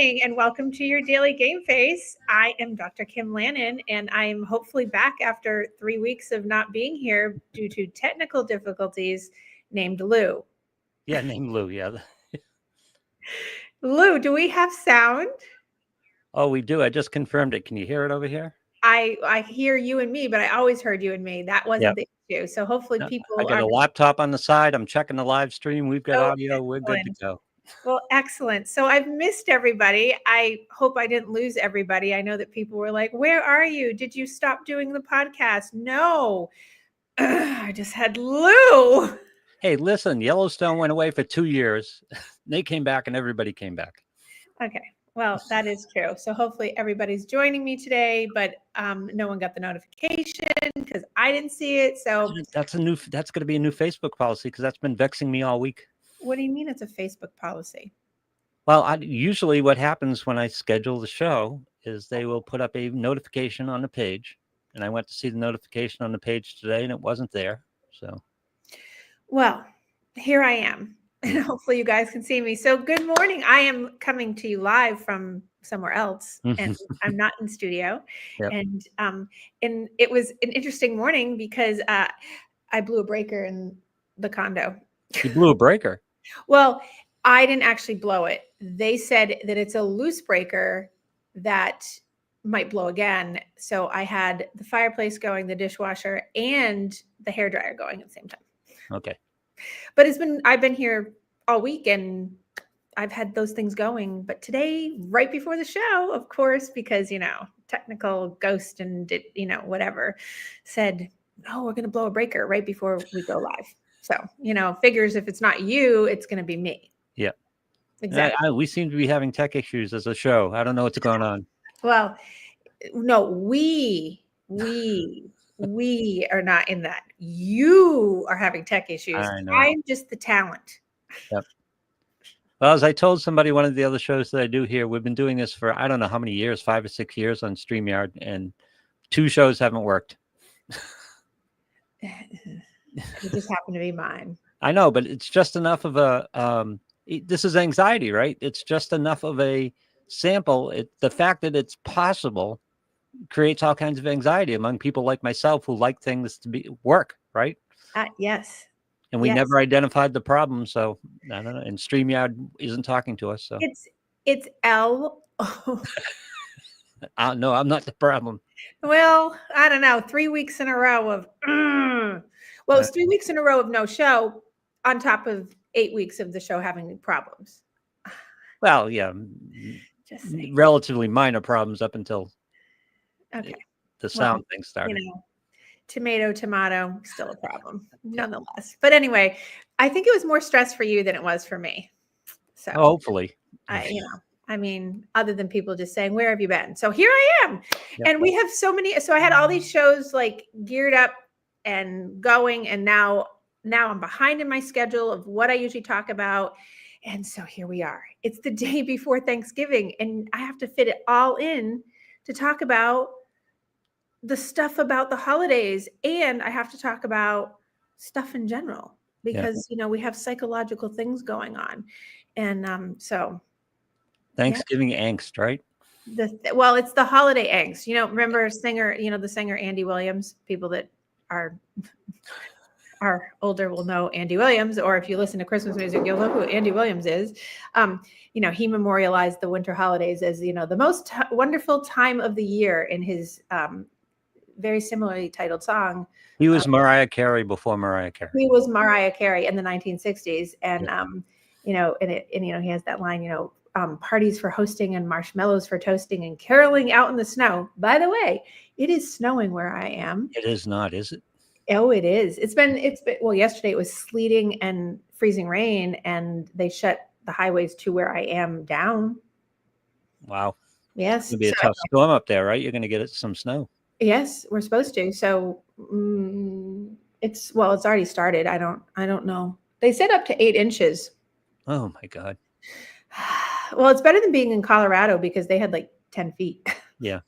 morning and welcome to your daily game face. I am Dr. Kim Lannon and I'm hopefully back after 3 weeks of not being here due to technical difficulties named Lou. Yeah, named Lou, yeah. Lou, do we have sound? Oh, we do. I just confirmed it. Can you hear it over here? I hear you and me, but I always heard you and me. That wasn't the issue. So hopefully people I got a laptop on the side. I'm checking the live stream. We've got audio. Excellent. We're good to go. Well, excellent. So I've missed everybody. I hope I didn't lose everybody. I know that people were like, where are you? Did you stop doing the podcast? No, I just had Lou. Hey, listen, Yellowstone went away for 2 years. They came back and everybody came back. Okay. Well, that is true. So hopefully everybody's joining me today, but no one got the notification because I didn't see it. So that's going to be a new Facebook policy because that's been vexing me all week. What do you mean it's a Facebook policy? Well, usually what happens when I schedule the show is they will put up a notification on the page. And I went to see the notification on the page today and it wasn't there. So, well, here I am. And hopefully you guys can see me. So good morning. I am coming to you live from somewhere else and I'm not in studio. Yep. And it was an interesting morning because I blew a breaker in the condo. You blew a breaker? Well, I didn't actually blow it. They said that it's a loose breaker that might blow again. So I had the fireplace going, the dishwasher, and the hairdryer going at the same time. Okay. But I've been here all week and I've had those things going. But today, right before the show, of course, because, technical ghost and, whatever, said, no, we're going to blow a breaker right before we go live. So, figures if it's not you, it's going to be me. Yeah. Exactly. We seem to be having tech issues as a show. I don't know what's going on. Well, no, we are not in that. You are having tech issues. I'm just the talent. Yep. Well, as I told somebody one of the other shows that I do here, we've been doing this for, I don't know how many years, 5 or 6 years on StreamYard, and 2 shows haven't worked. It just happened to be mine. I know, but it's just enough of a, this is anxiety, right? It's just enough of a sample. The fact that it's possible creates all kinds of anxiety among people like myself who like things to work, right? Yes. And we never identified the problem, so I don't know. And StreamYard isn't talking to us, so it's L. No, I'm not the problem. Well, I don't know. 3 weeks in a row of well, it's 3 weeks in a row of no show on top of 8 weeks of the show having problems. Well, yeah, just relatively minor problems up until the sound thing started. Tomato, still a problem, nonetheless. But anyway, I think it was more stress for you than it was for me. So hopefully, I mean, other than people just saying, where have you been? So here I am. Yep. And we have so many. So I had all these shows like geared up and going. And now I'm behind in my schedule of what I usually talk about. And so here we are. It's the day before Thanksgiving. And I have to fit it all in to talk about the stuff about the holidays. And I have to talk about stuff in general because, we have psychological things going on. And so. Thanksgiving angst, right? Well, it's the holiday angst. Remember the singer Andy Williams. People that are older will know Andy Williams, or if you listen to Christmas music, you'll know who Andy Williams is. He memorialized the winter holidays as the most wonderful time of the year in his very similarly titled song. He was Mariah Carey before Mariah Carey. He was Mariah Carey in the 1960s, and he has that line, parties for hosting and marshmallows for toasting and caroling out in the snow. By the way, it is snowing where I am. It is not, is it? Oh, it is. It's been, well, yesterday it was sleeting and freezing rain and they shut the highways to where I am down. Wow. Yes. It's going to be a tough storm up there, right? You're going to get some snow. Yes, we're supposed to. So it's already started. I don't know. They said up to 8 inches. Oh my God. Well, it's better than being in Colorado because they had like 10 feet. Yeah.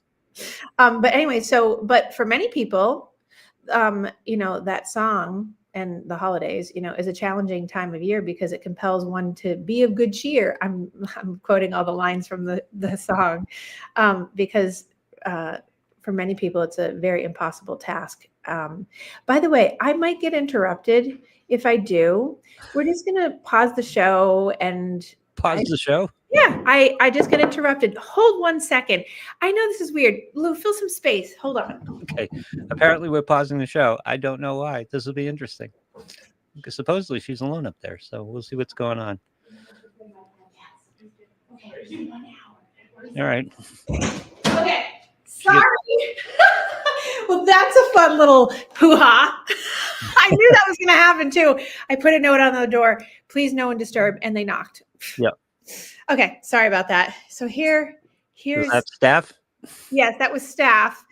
But anyway, but for many people, that song and the holidays, is a challenging time of year because it compels one to be of good cheer. I'm quoting all the lines from the song, because for many people, it's a very impossible task. By the way, I might get interrupted. If I do, we're just going to pause the show and Pause the show. Yeah, I just got interrupted. Hold 1 second. I know this is weird. Lou, fill some space. Hold on. Okay. Apparently we're pausing the show. I don't know why. This will be interesting. Because supposedly she's alone up there. So we'll see what's going on. All right. Okay. Sorry. Well, that's a fun little hoo-ha. I knew that was going to happen too. I put a note on the door. Please no one disturb. And they knocked. Yeah. Okay. Sorry about that. So here's that staff. Yes, that was staff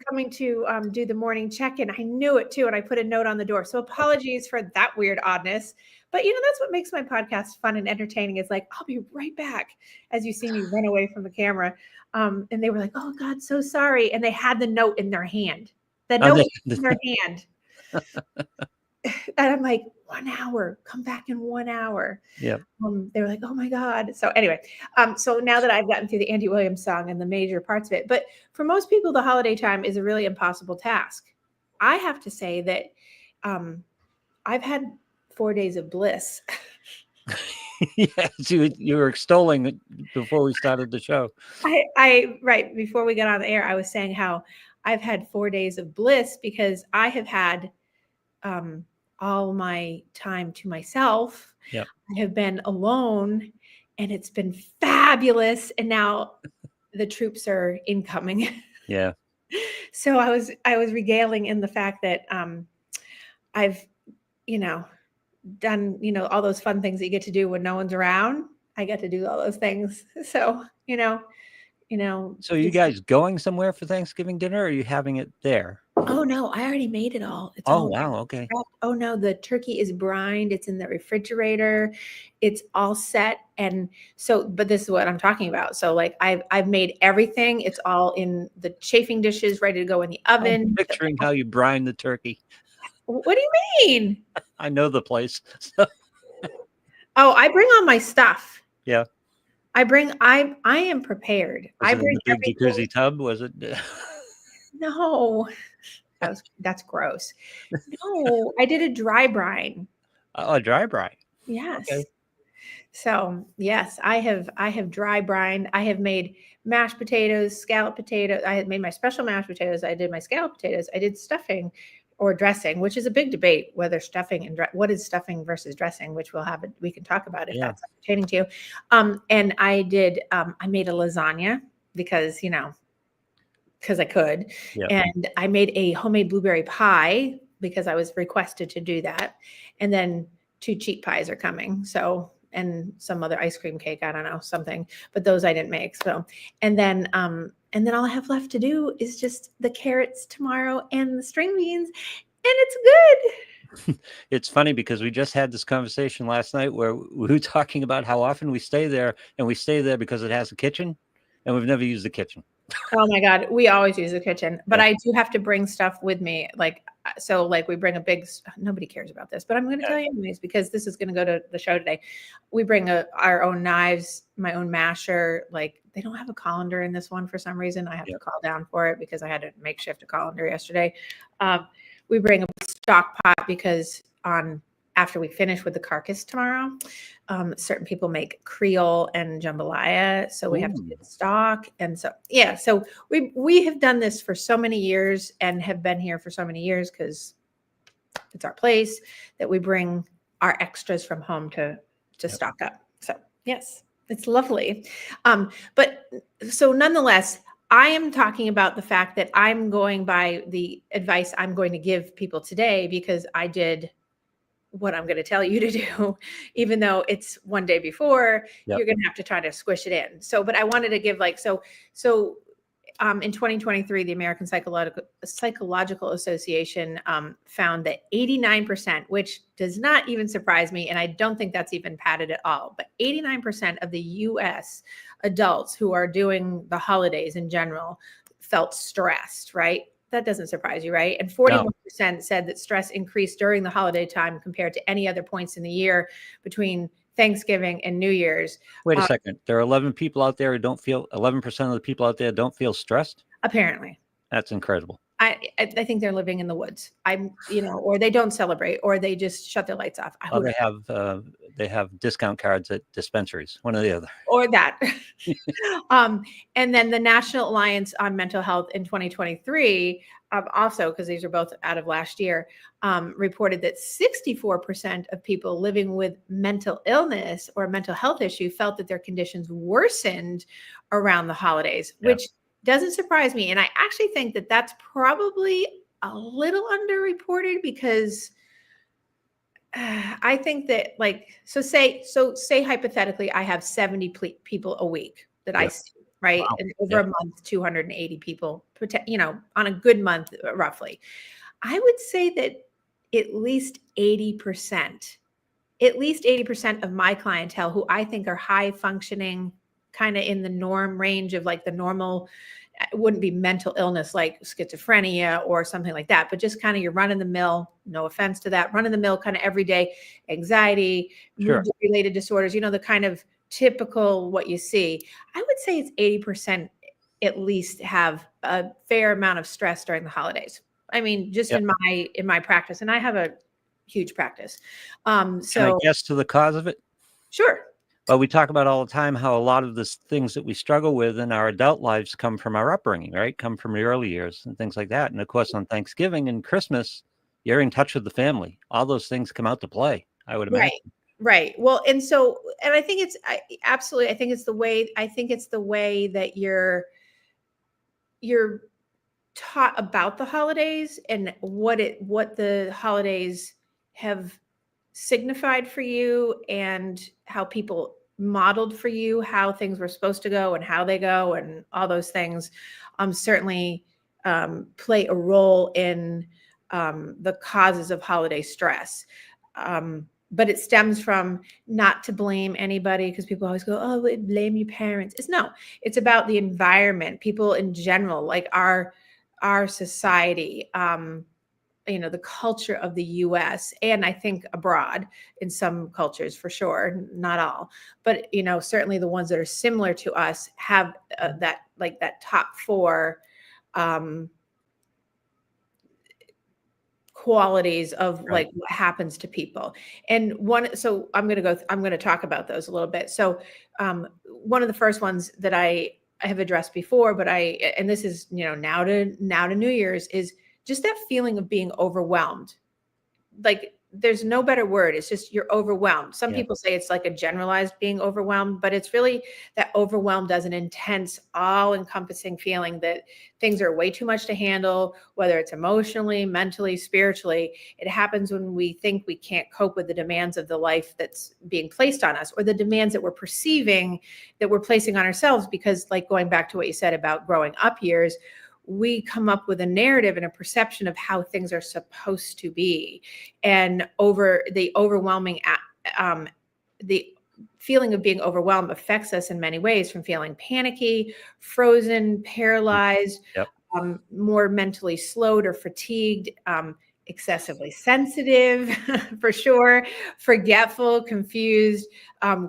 coming to do the morning check-in. I knew it too. And I put a note on the door. So apologies for that weird oddness. But that's what makes my podcast fun and entertaining, is like, I'll be right back as you see me run away from the camera. And they were like, oh God, so sorry. And they had the note in their hand. The note was in their hand. And I'm like, 1 hour, come back in 1 hour. Yeah. They were like, oh my God. So anyway, so now that I've gotten through the Andy Williams song and the major parts of it, but for most people, the holiday time is a really impossible task. I have to say that I've had 4 days of bliss. Yes, you were extolling it before we started the show. Right before we got on the air, I was saying how I've had 4 days of bliss because I have had all my time to myself. Yep. I have been alone, and it's been fabulous. And now the troops are incoming. Yeah. So I was regaling in the fact that I've done all those fun things that you get to do when no one's around. I get to do all those things. So So you guys going somewhere for Thanksgiving dinner, or are you having it there? Oh no, I already made it all. It's Oh all wow, okay. Oh no, the turkey is brined. It's in the refrigerator. It's all set. And so, but this is what I'm talking about. So like I've made everything. It's all in the chafing dishes, ready to go in the oven. I'm picturing how you brine the turkey. What do you mean? I know the place. Oh, I bring all my stuff. Yeah. I am prepared. Was I it in bring the big jacuzzi tub? Was it? No. That's gross. No, I did a dry brine. Oh, a dry brine. Yes. Okay. So yes, I have dry brine. I have made mashed potatoes, scallop potatoes. I had made my special mashed potatoes. I did my scallop potatoes. I did stuffing or dressing, which is a big debate whether stuffing and what is stuffing versus dressing, which we can talk about if that's entertaining to you. And I did. I made a lasagna because I could. Yep. And I made a homemade blueberry pie because I was requested to do that. And then 2 cheap pies are coming. So, and some other ice cream cake, I don't know, something, but those I didn't make. So, and then all I have left to do is just the carrots tomorrow and the string beans, and it's good. It's funny because we just had this conversation last night where we were talking about how often we stay there, and we stay there because it has a kitchen, and we've never used the kitchen. Oh my God. We always use the kitchen, but I do have to bring stuff with me. Like we bring nobody cares about this, but I'm going to tell you anyways, because this is going to go to the show today. We bring our own knives, my own masher. Like they don't have a colander in this one for some reason. I have to call down for it because I had to makeshift a colander yesterday. We bring a stock pot because after we finish with the carcass tomorrow, certain people make Creole and jambalaya, so we have to get stock. And so so we have done this for so many years and have been here for so many years because it's our place that we bring our extras from home to stock up. So yes, it's lovely. But so nonetheless, I am talking about the fact that I'm going by the advice I'm going to give people today because I did what I'm going to tell you to do, even though it's one day before, you're going to have to try to squish it in. So, but I wanted to give in 2023, the American Psychological Association found that 89%, which does not even surprise me, and I don't think that's even padded at all, but 89% of the US adults who are doing the holidays in general felt stressed, right? That doesn't surprise you, right? And No. 41% said that stress increased during the holiday time compared to any other points in the year between Thanksgiving and New Year's. Wait a second. There are 11 people out there who don't feel 11% of the people out there don't feel stressed. Apparently. That's incredible. I think they're living in the woods. Or they don't celebrate, or they just shut their lights off. Well, they have discount cards at dispensaries, one or the other. Or that. And then the National Alliance on Mental Health in 2023, also, because these are both out of last year, reported that 64% of people living with mental illness or mental health issue felt that their conditions worsened around the holidays, which doesn't surprise me. And I actually think that that's probably a little underreported, because I think that, say hypothetically, I have 70 people a week that I see, right? Wow. And over a month, 280 people, on a good month, roughly. I would say that at least 80% of my clientele, who I think are high functioning, kind of in the norm range of like the normal, it wouldn't be mental illness like schizophrenia or something like that, but just kind of your run of the mill, no offense to that, run of the mill kind of everyday anxiety, mood related disorders, the kind of typical what you see. I would say it's 80% at least have a fair amount of stress during the holidays. I mean, just in my practice, and I have a huge practice. Can I guess to the cause of it? Sure. Well, we talk about all the time how a lot of the things that we struggle with in our adult lives come from our upbringing, right? Come from the early years and things like that. And of course, on Thanksgiving and Christmas, you're in touch with the family. All those things come out to play, I would imagine. Right. Well, and I think absolutely, I think it's the way that you're taught about the holidays and what the holidays have signified for you, and how people modeled for you how things were supposed to go and how they go, and all those things certainly play a role in the causes of holiday stress. But it stems from, not to blame anybody, because people always go, oh, blame your parents. It's about the environment, people in general, like our society, the culture of the US, and I think abroad in some cultures for sure, not all, but certainly the ones that are similar to us have that top four qualities of like what happens to people. And so I'm going to talk about those a little bit. So one of the first ones that I have addressed before, but and this is, now to New Year's, is just that feeling of being overwhelmed. Like, there's no better word. It's just you're overwhelmed. Some people say it's like a generalized being overwhelmed, but it's really that overwhelmed as an intense, all-encompassing feeling that things are way too much to handle, whether it's emotionally, mentally, spiritually. It happens when we think we can't cope with the demands of the life that's being placed on us, or the demands that we're perceiving that we're placing on ourselves, because, like, going back to what you said about growing up years, we come up with a narrative and a perception of how things are supposed to be. And the feeling of being overwhelmed affects us in many ways, from feeling panicky, frozen, paralyzed, more mentally slowed or fatigued, excessively sensitive, for sure, forgetful, confused,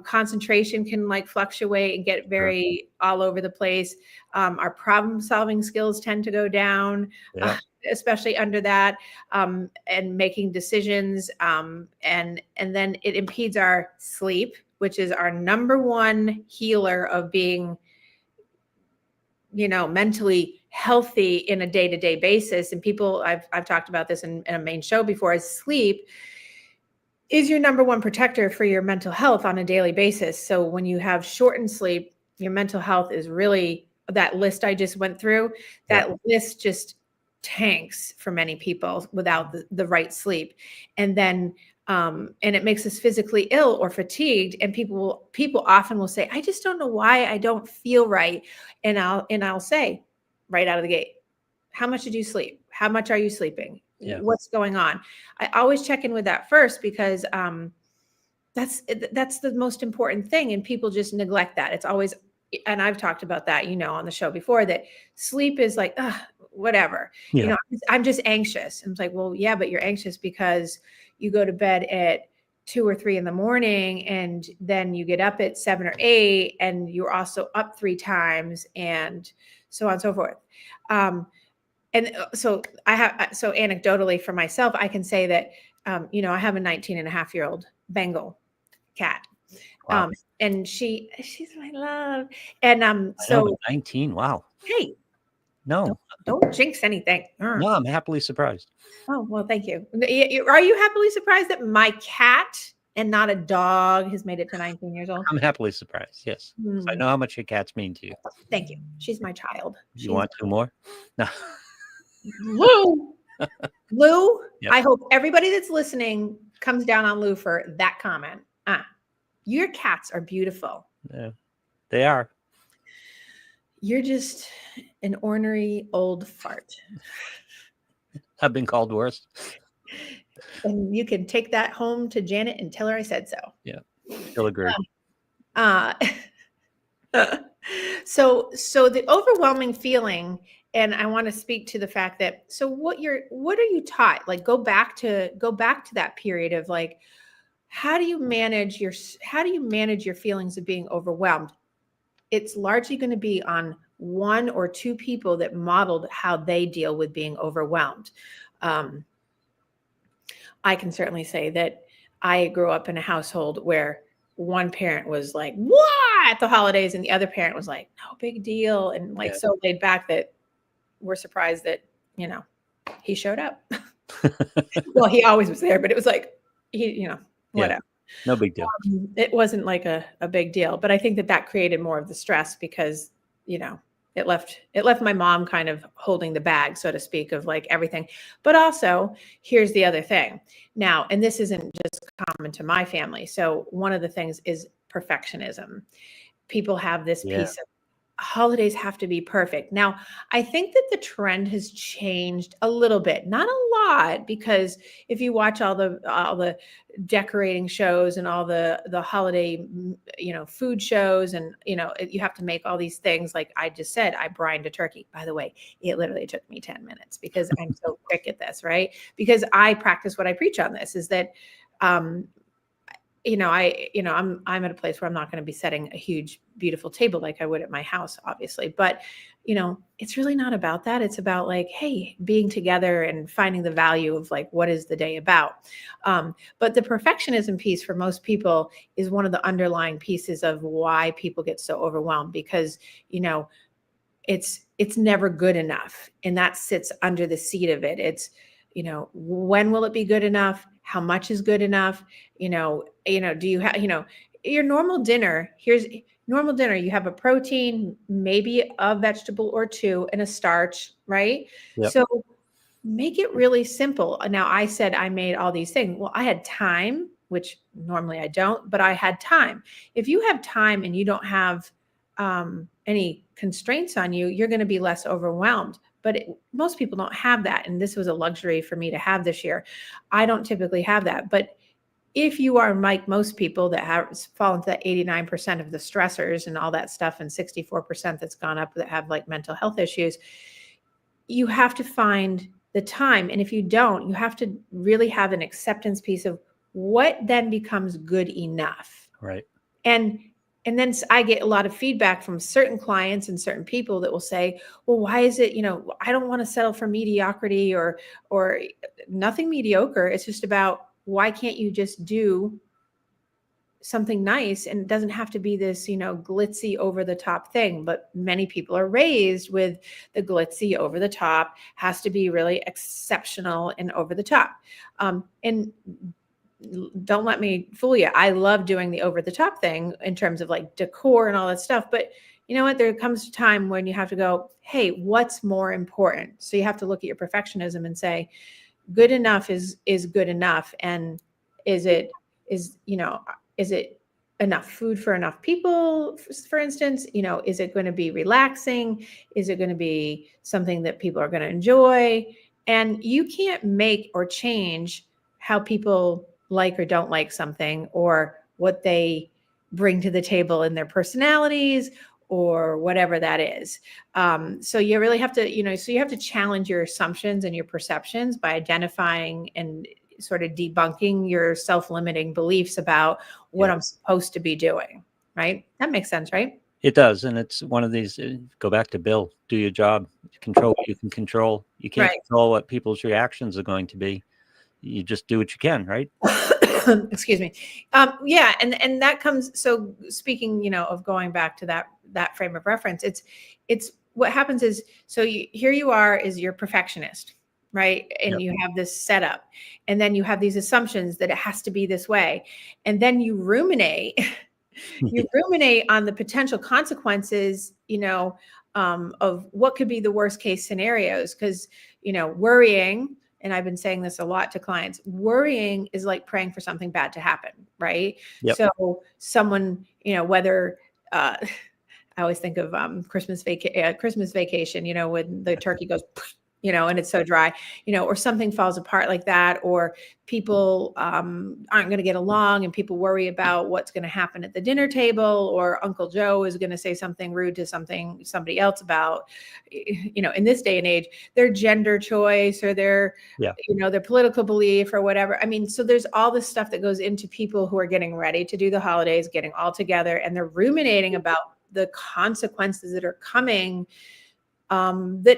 concentration can fluctuate and get very all over the place. Our problem solving skills tend to go down, especially under that, and making decisions. And then it impedes our sleep, which is our number one healer of being, mentally healthy in a day-to-day basis. And people, I've talked about this in a main show before, is sleep is your number one protector for your mental health on a daily basis. So when you have shortened sleep, your mental health is really, that list I just went through, that list just tanks for many people without the right sleep. And then, and it makes us physically ill or fatigued. And people often will say, I just don't know why I don't feel right. And I'll say right out of the gate, how much did you sleep? How much are you sleeping? What's going on? I always check in with that first, because that's the most important thing. And people just neglect that. It's always, and I've talked about that, on the show before, that sleep is like, whatever. Yeah. I'm just anxious. And it's like, well, yeah, but you're anxious because you go to bed at 2 or 3 in the morning, and then you get up at 7 or 8, and you're also up 3 times, and so on and so forth. So anecdotally for myself, I can say that, I have a 19-and-a-half-year-old Bengal cat. Wow. And she's my love. And, I know, so, 19. Wow. hey, No, don't jinx anything. no, I'm happily surprised. Oh, well, thank you. Are you happily surprised that my cat and not a dog has made it to 19 years old? I'm happily surprised. Yes. 'Cause I know how much your cats mean to you. Thank you. She's my child. You want 2 more? No. Lou. Lou, Yep. I hope everybody that's listening comes down on Lou for that comment. Your cats are beautiful. Yeah, they are. You're just an ornery old fart. I've been called worse. And you can take that home to Janet and tell her I said so. Yeah, she'll agree. So the overwhelming feeling, and I want to speak to the fact that, so what are you taught? Like, go back to that period of like, how do you manage your feelings of being overwhelmed? It's largely going to be on 1 or 2 people that modeled how they deal with being overwhelmed. I can certainly say that I grew up in a household where one parent was like, "What?" at the holidays, and the other parent was like, "No big deal," and like so laid back that we're surprised that he showed up. Well, he always was there, but it was like whatever. No big deal. It wasn't like a big deal, but I think that created more of the stress because it left my mom kind of holding the bag, so to speak, of like everything. But also, here's the other thing. Now, and this isn't just common to my family. So one of the things is perfectionism. People have this piece of holidays have to be perfect. Now, I think that the trend has changed a little bit, not a lot, because if you watch all the decorating shows and all the holiday, food shows, and you have to make all these things. Like I just said, I brined a turkey. By the way, it literally took me 10 minutes because I'm so quick at this, right? Because I practice what I preach on this is that, I'm at a place where I'm not going to be setting a huge, beautiful table like I would at my house, obviously. But, it's really not about that. It's about like, hey, being together and finding the value of like, what is the day about? But the perfectionism piece for most people is one of the underlying pieces of why people get so overwhelmed because, it's never good enough. And that sits under the seat of it. It's, when will it be good enough? How much is good enough? Do you have, your normal dinner? Here's normal dinner. You have a protein, maybe a vegetable or 2, and a starch, right? Yep. So make it really simple. Now, I said I made all these things. Well, I had time, which normally I don't, but I had time. If you have time and you don't have any constraints on you, you're going to be less overwhelmed. But most people don't have that. And this was a luxury for me to have this year. I don't typically have that. But if you are like most people that have fallen to that 89% of the stressors and all that stuff, and 64% that's gone up that have like mental health issues, you have to find the time. And if you don't, you have to really have an acceptance piece of what then becomes good enough. Right. And then I get a lot of feedback from certain clients and certain people that will say, well, why is it, I don't want to settle for mediocrity or nothing mediocre. It's just about why can't you just do something nice? And it doesn't have to be this, glitzy over the top thing. But many people are raised with the glitzy over the top has to be really exceptional and over the top. And don't let me fool you. I love doing the over the top thing in terms of like decor and all that stuff. But you know what? There comes a time when you have to go, hey, what's more important? So you have to look at your perfectionism and say, good enough is good enough. And is it enough food for enough people? For instance, is it going to be relaxing? Is it going to be something that people are going to enjoy? And you can't make or change how people like or don't like something, or what they bring to the table in their personalities, or whatever that is. So you really have to, so you have to challenge your assumptions and your perceptions by identifying and sort of debunking your self-limiting beliefs about what I'm supposed to be doing. Right? That makes sense, right? It does. And it's one of these, go back to Bill, do your job, control what you can control. You can't control what people's reactions are going to be. You just do what you can, right? Excuse me. Yeah. And that comes, so speaking, of going back to that frame of reference, it's what happens is, so here you are, is you're perfectionist, right? And you have this setup, and then you have these assumptions that it has to be this way. And then you ruminate, on the potential consequences, of what could be the worst case scenarios. Because, worrying, and I've been saying this a lot to clients, worrying is like praying for something bad to happen, right? So someone, whether, I always think of Christmas vacation, when the turkey goes, and it's so dry, or something falls apart like that, or people aren't going to get along, and people worry about what's going to happen at the dinner table, or Uncle Joe is going to say something rude to somebody else about, in this day and age, their gender choice, or their political belief, or whatever. I mean, so there's all this stuff that goes into people who are getting ready to do the holidays, getting all together, and they're ruminating about the consequences that are coming, that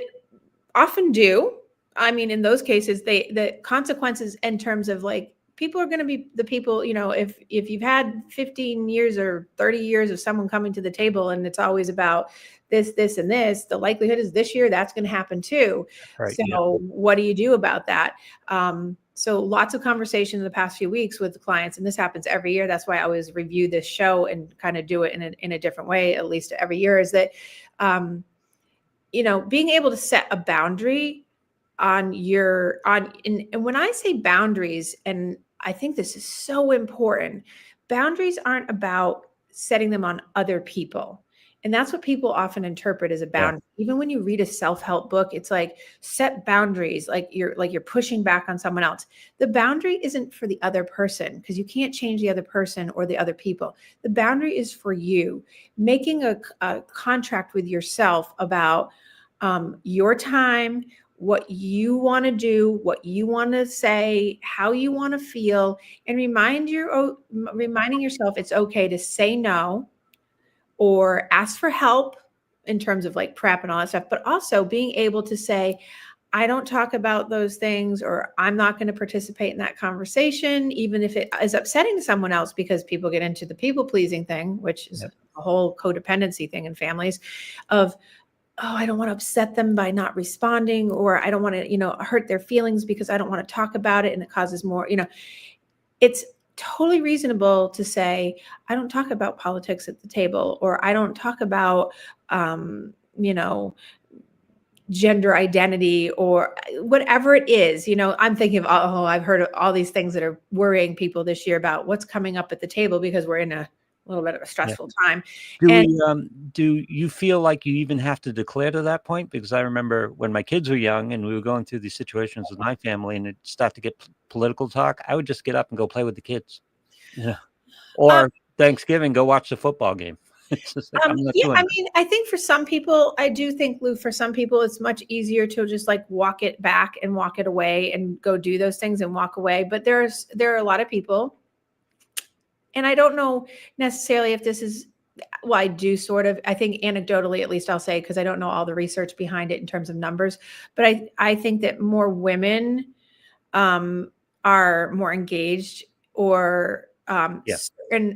often do. I mean, in those cases, the consequences in terms of like, people are going to be the people, if you've had 15 years or 30 years of someone coming to the table and it's always about this, and this, the likelihood is this year that's going to happen too. Right, so what do you do about that? So lots of conversation in the past few weeks with clients, and this happens every year. That's why I always review this show and kind of do it in a different way, at least every year, is that, being able to set a boundary and when I say boundaries, and I think this is so important, boundaries aren't about setting them on other people. And that's what people often interpret as a boundary. Even when you read a self-help book, it's like, set boundaries, like you're pushing back on someone else. The boundary isn't for the other person, because you can't change the other person or the other people. The boundary is for you, making a contract with yourself about your time, what you want to do, what you want to say, how you want to feel, and reminding yourself it's okay to say no or ask for help in terms of like prep and all that stuff, but also being able to say, I don't talk about those things, or I'm not going to participate in that conversation, even if it is upsetting to someone else, because people get into the people pleasing thing, which is a whole codependency thing in families of, oh, I don't want to upset them by not responding, or I don't want to, hurt their feelings because I don't want to talk about it and it causes more, it's totally reasonable to say, I don't talk about politics at the table, or I don't talk about, gender identity, or whatever it is. I'm thinking of, I've heard of all these things that are worrying people this year about what's coming up at the table, because we're in a little bit of a stressful time. Do you feel like you even have to declare to that point? Because I remember when my kids were young and we were going through these situations with my family, and it started to get political talk, I would just get up and go play with the kids. Or Thanksgiving, go watch the football game. It's just like, I think for some people, I do think, Lou, for some people, it's much easier to just like walk it back and walk it away and go do those things and walk away. But there are a lot of people, and I don't know necessarily if this is, well, I do sort of, I think anecdotally, at least I'll say, because I don't know all the research behind it in terms of numbers, but I think that more women are more engaged, or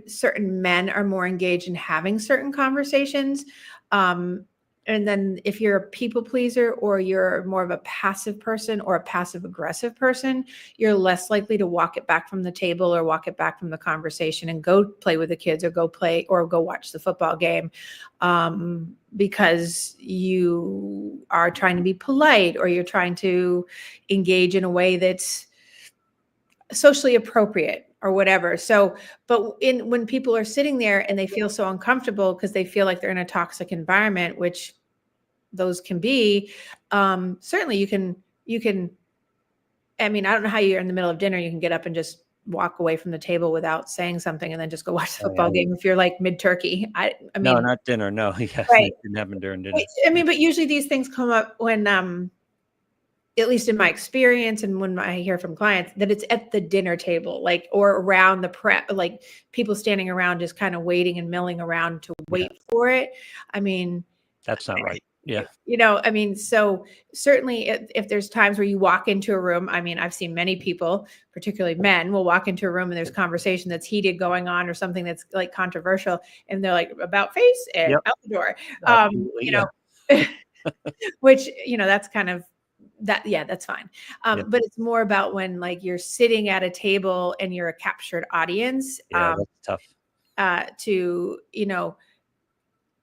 certain men are more engaged in having certain conversations. And then if you're a people pleaser, or you're more of a passive person or a passive aggressive person, you're less likely to walk it back from the table or walk it back from the conversation and go play with the kids, or go play or go watch the football game, because you are trying to be polite, or you're trying to engage in a way that's socially appropriate or whatever. So, but when people are sitting there and they feel so uncomfortable because they feel like they're in a toxic environment, which those can be, certainly you can, I mean, I don't know how you're in the middle of dinner, you can get up and just walk away from the table without saying something and then just go watch the Oh, football yeah. game if you're like mid-turkey. I No, mean, not dinner. No, yes, right. it didn't happen during dinner. I mean, but usually these things come up when, at least in my experience and when I hear from clients, that it's at the dinner table, like, or around the prep, like people standing around just kind of waiting and milling around to wait for it. I mean, That's not right. Yeah. I mean, so certainly if there's times where you walk into a room, I mean, I've seen many people, particularly men, will walk into a room and there's conversation that's heated going on or something that's like controversial. And they're like, about face and out the door. Absolutely. Which, that's kind of that. Yeah, that's fine. But it's more about when like you're sitting at a table and you're a captured audience. Yeah, that's tough.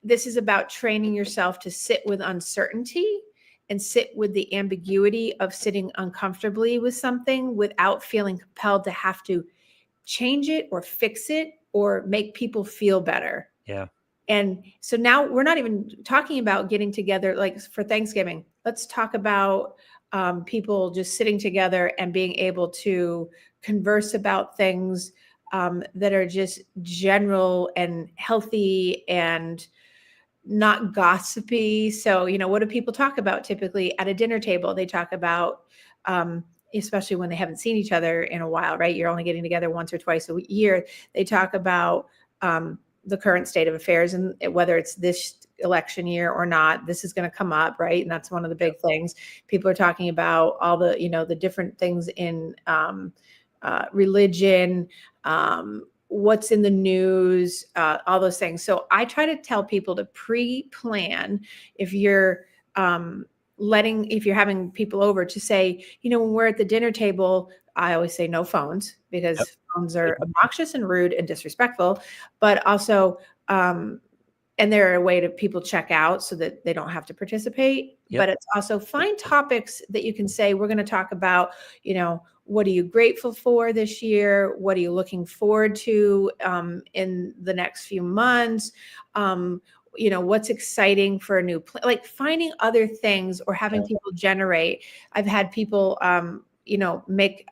This is about training yourself to sit with uncertainty and sit with the ambiguity of sitting uncomfortably with something without feeling compelled to have to change it or fix it or make people feel better. Yeah. And so now we're not even talking about getting together like for Thanksgiving. Let's talk about people just sitting together and being able to converse about things that are just general and healthy and not gossipy. So, what do people talk about typically at a dinner table? They talk about, especially when they haven't seen each other in a while, right? You're only getting together once or twice a year. They talk about the current state of affairs and whether it's this election year or not, this is going to come up, right? And that's one of the big things. People are talking about all the, the different things in religion, what's in the news, all those things. So I try to tell people to pre-plan if you're if you're having people over to say, when we're at the dinner table, I always say no phones because phones are obnoxious and rude and disrespectful, but also, and they're a way to people check out so that they don't have to participate. But it's also find topics that you can say, we're going to talk about, what are you grateful for this year? What are you looking forward to in the next few months? What's exciting for a new like finding other things or having people generate. I've had people, make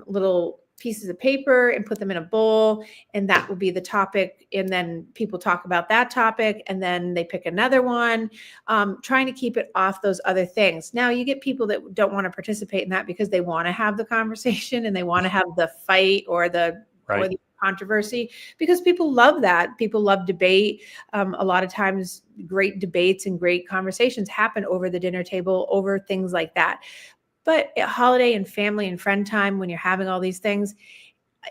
little pieces of paper and put them in a bowl, and that will be the topic. And then people talk about that topic, and then they pick another one, trying to keep it off those other things. Now you get people that don't want to participate in that because they want to have the conversation and they want to have the fight or the controversy, because people love that. People love debate. A lot of times great debates and great conversations happen over the dinner table over things like that. But at holiday and family and friend time, when you're having all these things,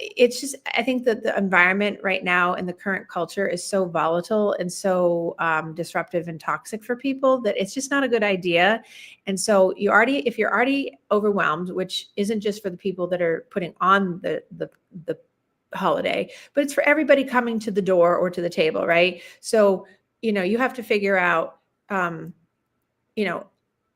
it's just, I think that the environment right now and the current culture is so volatile and so disruptive and toxic for people that it's just not a good idea. And so if you're already overwhelmed, which isn't just for the people that are putting on the holiday, but it's for everybody coming to the door or to the table, right? So, you have to figure out,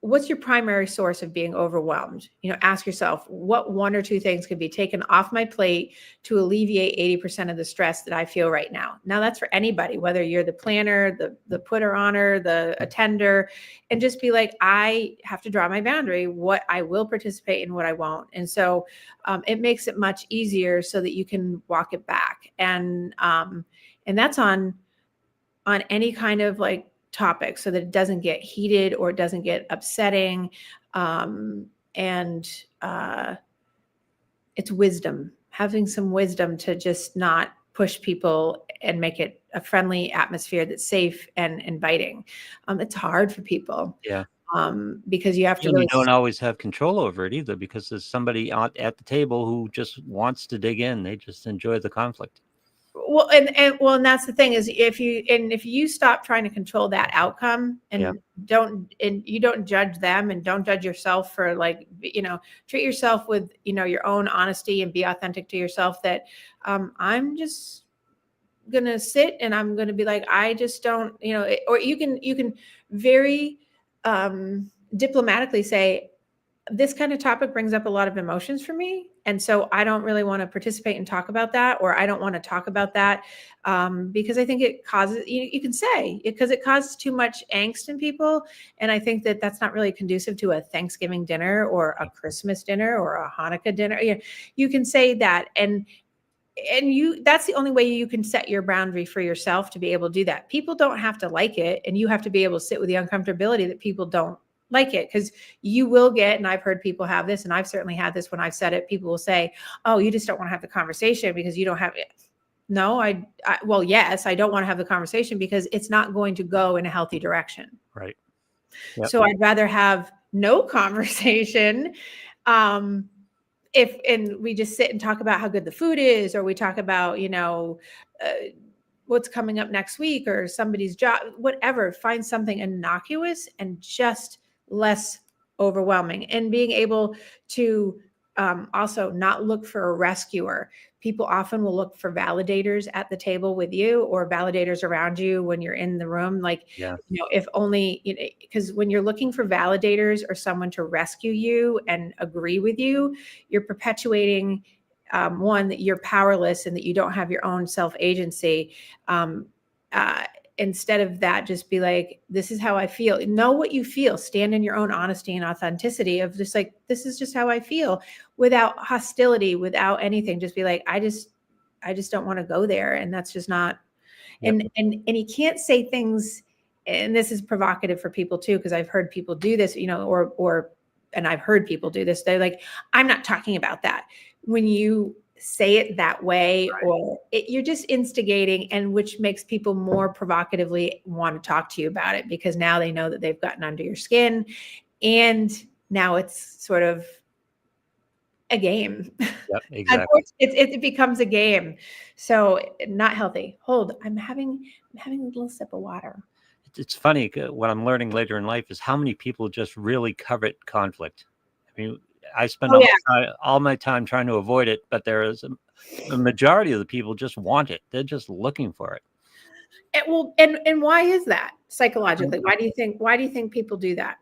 what's your primary source of being overwhelmed? Ask yourself, what one or two things could be taken off my plate to alleviate 80% of the stress that I feel right now? Now that's for anybody, whether you're the planner, the putter-oner, the attender, and just be like, I have to draw my boundary, what I will participate in, what I won't. And so it makes it much easier so that you can walk it back. And that's on any kind of like topic, so that it doesn't get heated or it doesn't get upsetting. It's wisdom, having some wisdom to just not push people and make it a friendly atmosphere that's safe and inviting. It's hard for people. Yeah. Because you have to really, you don't always have control over it either, because there's somebody at the table who just wants to dig in. They just enjoy the conflict. Well, and that's the thing is if you stop trying to control that outcome and you don't judge them and don't judge yourself for treat yourself with, your own honesty and be authentic to yourself, that I'm just going to sit and I'm going to be like, I just don't, or you can very diplomatically say, this kind of topic brings up a lot of emotions for me. And so I don't really want to participate and talk about that, or I don't want to talk about that because I think it causes, you can say, because it causes too much angst in people. And I think that that's not really conducive to a Thanksgiving dinner or a Christmas dinner or a Hanukkah dinner. You can say that. And that's the only way you can set your boundary for yourself to be able to do that. People don't have to like it, and you have to be able to sit with the uncomfortability that people don't like it, because you will get, and I've heard people have this, and I've certainly had this when I've said it, people will say, oh, you just don't want to have the conversation because you don't have it. No, well, yes, I don't want to have the conversation because it's not going to go in a healthy direction. Right. Yep. So I'd rather have no conversation. And we just sit and talk about how good the food is, or we talk about, what's coming up next week, or somebody's job, whatever, find something innocuous and just less overwhelming, and being able to also not look for a rescuer. People often will look for validators at the table with you, or validators around you when you're in the room. Like, if only, because when you're looking for validators or someone to rescue you and agree with you, you're perpetuating one, that you're powerless and that you don't have your own self-agency. Instead of that, just be like, this is how I feel. Know what you feel. Stand in your own honesty and authenticity of just like, this is just how I feel, without hostility, without anything. Just be like, I just don't want to go there. And that's just not, and you can't say things, and this is provocative for people too, because I've heard people do this, and I've heard people do this. They're like, I'm not talking about that. When you say it that way, right, or you're just instigating, and which makes people more provocatively want to talk to you about it, because now they know that they've gotten under your skin, and now it's sort of a game. Yep, exactly. It becomes a game. So not healthy. Hold, I'm having a little sip of water. It's funny, what I'm learning later in life is how many people just really covet conflict. I mean, I spend all my time trying to avoid it, but there is a majority of the people just want it. They're just looking for it. And why is that psychologically? Why do you think people do that?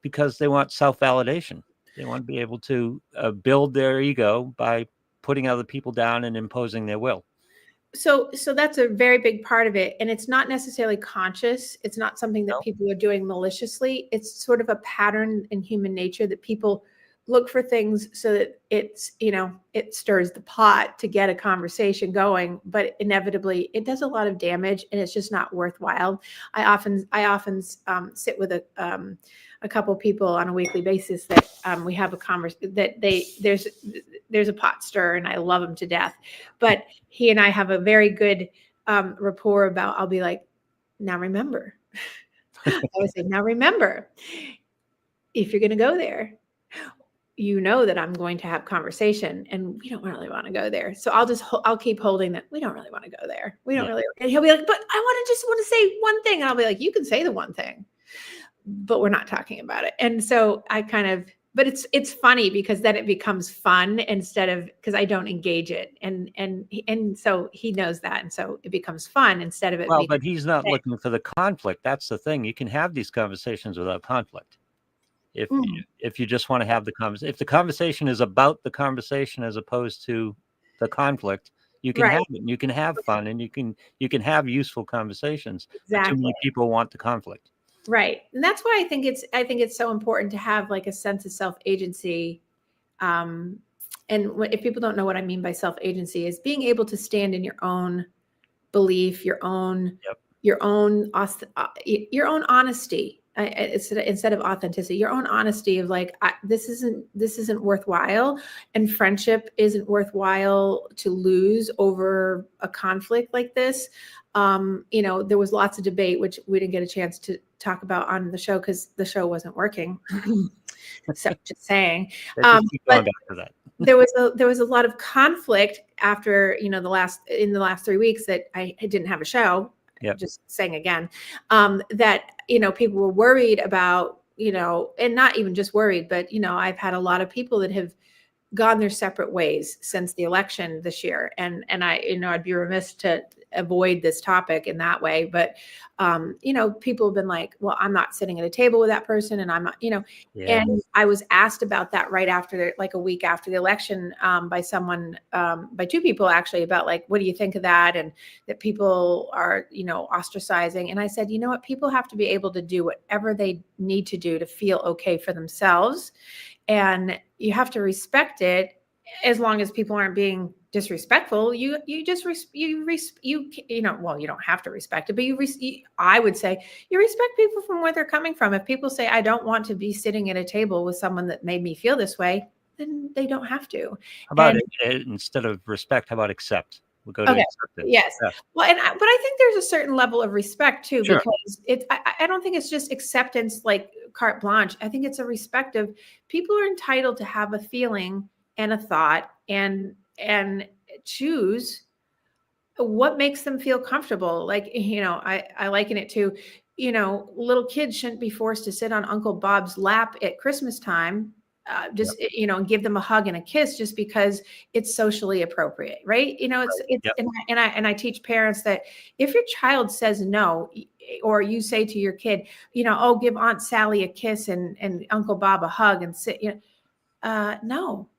Because they want self-validation. They want to be able to build their ego by putting other people down and imposing their will. So that's a very big part of it. And it's not necessarily conscious. It's not something that people are doing maliciously. It's sort of a pattern in human nature that people look for things so that it's, it stirs the pot to get a conversation going, but inevitably it does a lot of damage, and it's just not worthwhile. I often sit with a couple people on a weekly basis that we have a conversation that there's a pot stir, and I love him to death, but he and I have a very good rapport about, I'll be like, now remember, I would say, now remember, if you're going to go there, you know that I'm going to have conversation, and we don't really want to go there. So I'll keep holding that. We don't really want to go there. We don't really, and he'll be like, but I want to say one thing. And I'll be like, you can say the one thing, but we're not talking about it. And so but it's funny, because then it becomes fun instead of, because I don't engage it. And so he knows that. And so it becomes fun instead of it. Well, but he's not looking for the conflict. That's the thing. You can have these conversations without conflict. If you just want to have the conversation, if the conversation is about the conversation as opposed to the conflict, you can have it, and you can have fun, and you can have useful conversations. Exactly. Too many people want the conflict. Right. And that's why I think it's so important to have like a sense of self-agency. And if people don't know what I mean by self-agency, is being able to stand in your own belief, your own honesty. Instead of authenticity, your own honesty of like, this isn't worthwhile, and friendship isn't worthwhile to lose over a conflict like this. There was lots of debate, which we didn't get a chance to talk about on the show because the show wasn't working. So just saying. But there was a lot of conflict after, in the last 3 weeks that I didn't have a show. Yep. Just saying again, that, people were worried about, and not even just worried, but, I've had a lot of people that have gone their separate ways since the election this year. And I, I'd be remiss to avoid this topic in that way. But, people have been like, well, I'm not sitting at a table with that person, and I'm not, and I was asked about that right after, like a week after the election, by someone, by two people actually, about like, what do you think of that? And that people are, ostracizing. And I said, you know what, people have to be able to do whatever they need to do to feel okay for themselves. And you have to respect it, as long as people aren't being disrespectful. You don't have to respect it, but I would say you respect people from where they're coming from. If people say, I don't want to be sitting at a table with someone that made me feel this way, then they don't have to. How about instead of respect, how about accept? We'll go to acceptance. Yes. Yeah. Well, but I think there's a certain level of respect too, Sure. because I don't think it's just acceptance like carte blanche. I think it's a respect of people are entitled to have a feeling and a thought and choose what makes them feel comfortable. Like, I liken it to, little kids shouldn't be forced to sit on Uncle Bob's lap at Christmas time, and give them a hug and a kiss just because it's socially appropriate. Right. And I teach parents that if your child says no, or you say to your kid, oh, give Aunt Sally a kiss and Uncle Bob a hug and sit, no.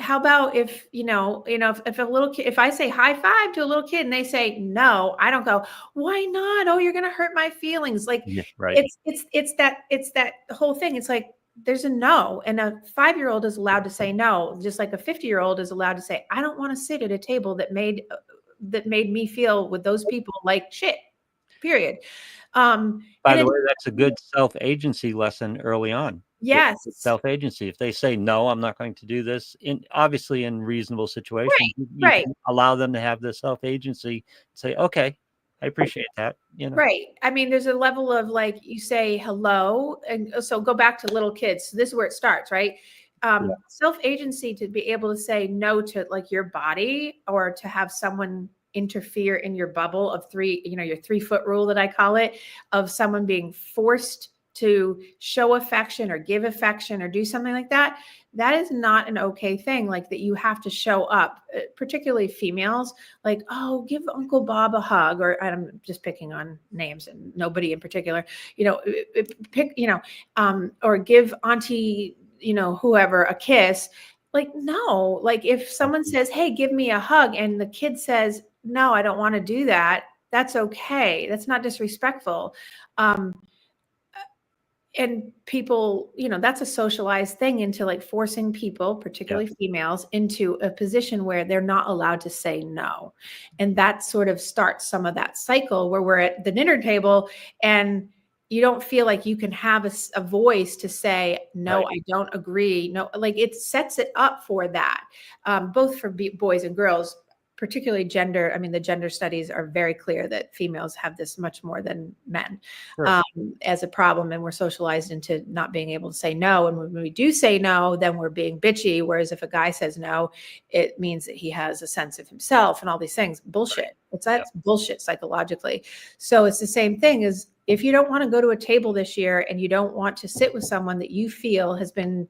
How about if, if a little kid, if I say high five to a little kid and they say no, I don't go, why not? Oh, you're going to hurt my feelings. Like, it's that whole thing. It's like, there's a no, and a 5-year-old is allowed to say no, just like a 50-year-old is allowed to say, I don't want to sit at a table that made me feel with those people like shit, period. By the way, that's a good self-agency lesson early on. Yes. Self-agency. If they say, no, I'm not going to do this, obviously in reasonable situations, you can allow them to have the self-agency, say, okay, I appreciate that. Right. I mean, there's a level of like, you say hello. And so go back to little kids. So this is where it starts, right? Self-agency, to be able to say no to like your body, or to have someone interfere in your bubble of 3, your 3-foot rule that I call it, of someone being forced to show affection or give affection or do something like that. That is not an okay thing. Like, that you have to show up, particularly females, like, oh, give Uncle Bob a hug, or I'm just picking on names and nobody in particular, or give Auntie, whoever a kiss. Like, no, like if someone says, hey, give me a hug, and the kid says, no, I don't want to do that, that's okay. That's not disrespectful. And people, that's a socialized thing into like forcing people, particularly females, into a position where they're not allowed to say no. And that sort of starts some of that cycle where we're at the dinner table and you don't feel like you can have a voice to say, no, I don't agree. No, like it sets it up for that, both for boys and girls. Particularly gender. I mean, the gender studies are very clear that females have this much more than men, as a problem. And we're socialized into not being able to say no. And when we do say no, then we're being bitchy. Whereas if a guy says no, it means that he has a sense of himself and all these things. Bullshit. That's bullshit psychologically. So it's the same thing as if you don't want to go to a table this year and you don't want to sit with someone that you feel has been,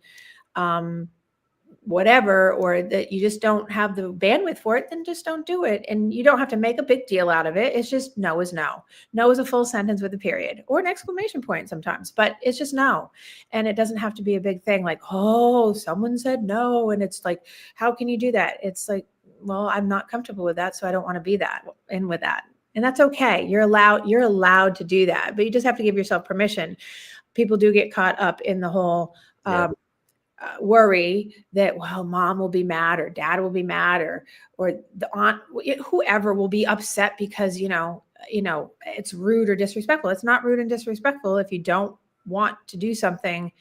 whatever, or that you just don't have the bandwidth for it, then just don't do it. And you don't have to make a big deal out of it. It's just no is no. No is a full sentence with a period or an exclamation point sometimes, but it's just no. And it doesn't have to be a big thing like, oh, someone said no. And it's like, how can you do that? It's like, well, I'm not comfortable with that, so I don't want to be that in with that. And that's okay. You're allowed to do that, but you just have to give yourself permission. People do get caught up in the whole worry that, well, mom will be mad or dad will be mad or the aunt, whoever will be upset because, it's rude or disrespectful. It's not rude and disrespectful if you don't want to do something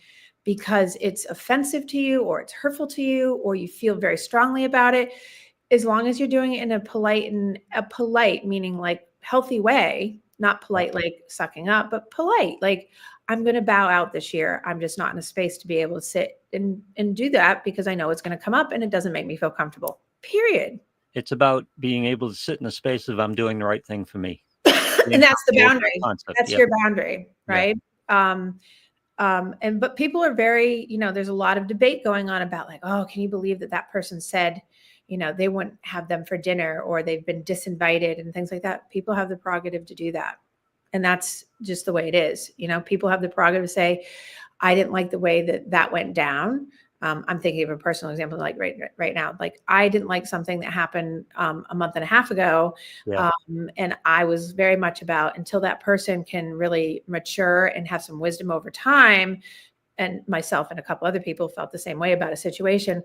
because it's offensive to you or it's hurtful to you or you feel very strongly about it. As long as you're doing it in a polite, meaning like healthy way, not polite like sucking up, but polite, like, I'm going to bow out this year. I'm just not in a space to be able to sit and do that because I know it's going to come up and it doesn't make me feel comfortable, period. It's about being able to sit in a space of I'm doing the right thing for me. And that's the boundary. That's your boundary, right? But people are very, there's a lot of debate going on about like, oh, can you believe that person said, they wouldn't have them for dinner, or they've been disinvited and things like that. People have the prerogative to do that. And that's just the way it is. People have the prerogative to say, I didn't like the way that went down. I'm thinking of a personal example, like right now, like I didn't like something that happened a month and a half ago. Yeah. And I was very much about, until that person can really mature and have some wisdom over time, and myself and a couple other people felt the same way about a situation,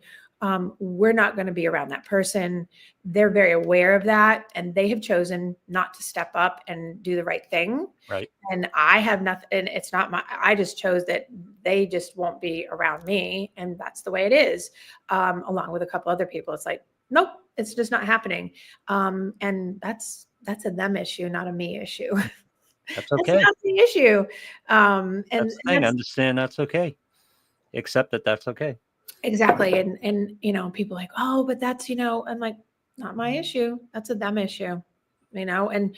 we're not going to be around that person. They're very aware of that, and they have chosen not to step up and do the right thing. Right. And I have nothing, and it's not I just chose that they just won't be around me. And that's the way it is. Along with a couple other people, it's like, nope, it's just not happening. And that's a them issue, not a me issue. That's okay. That's not the issue. That's the thing. Understand that's okay. Accept that that's okay. Exactly. And people like, oh, but that's, I'm like, not my issue. That's a them issue, and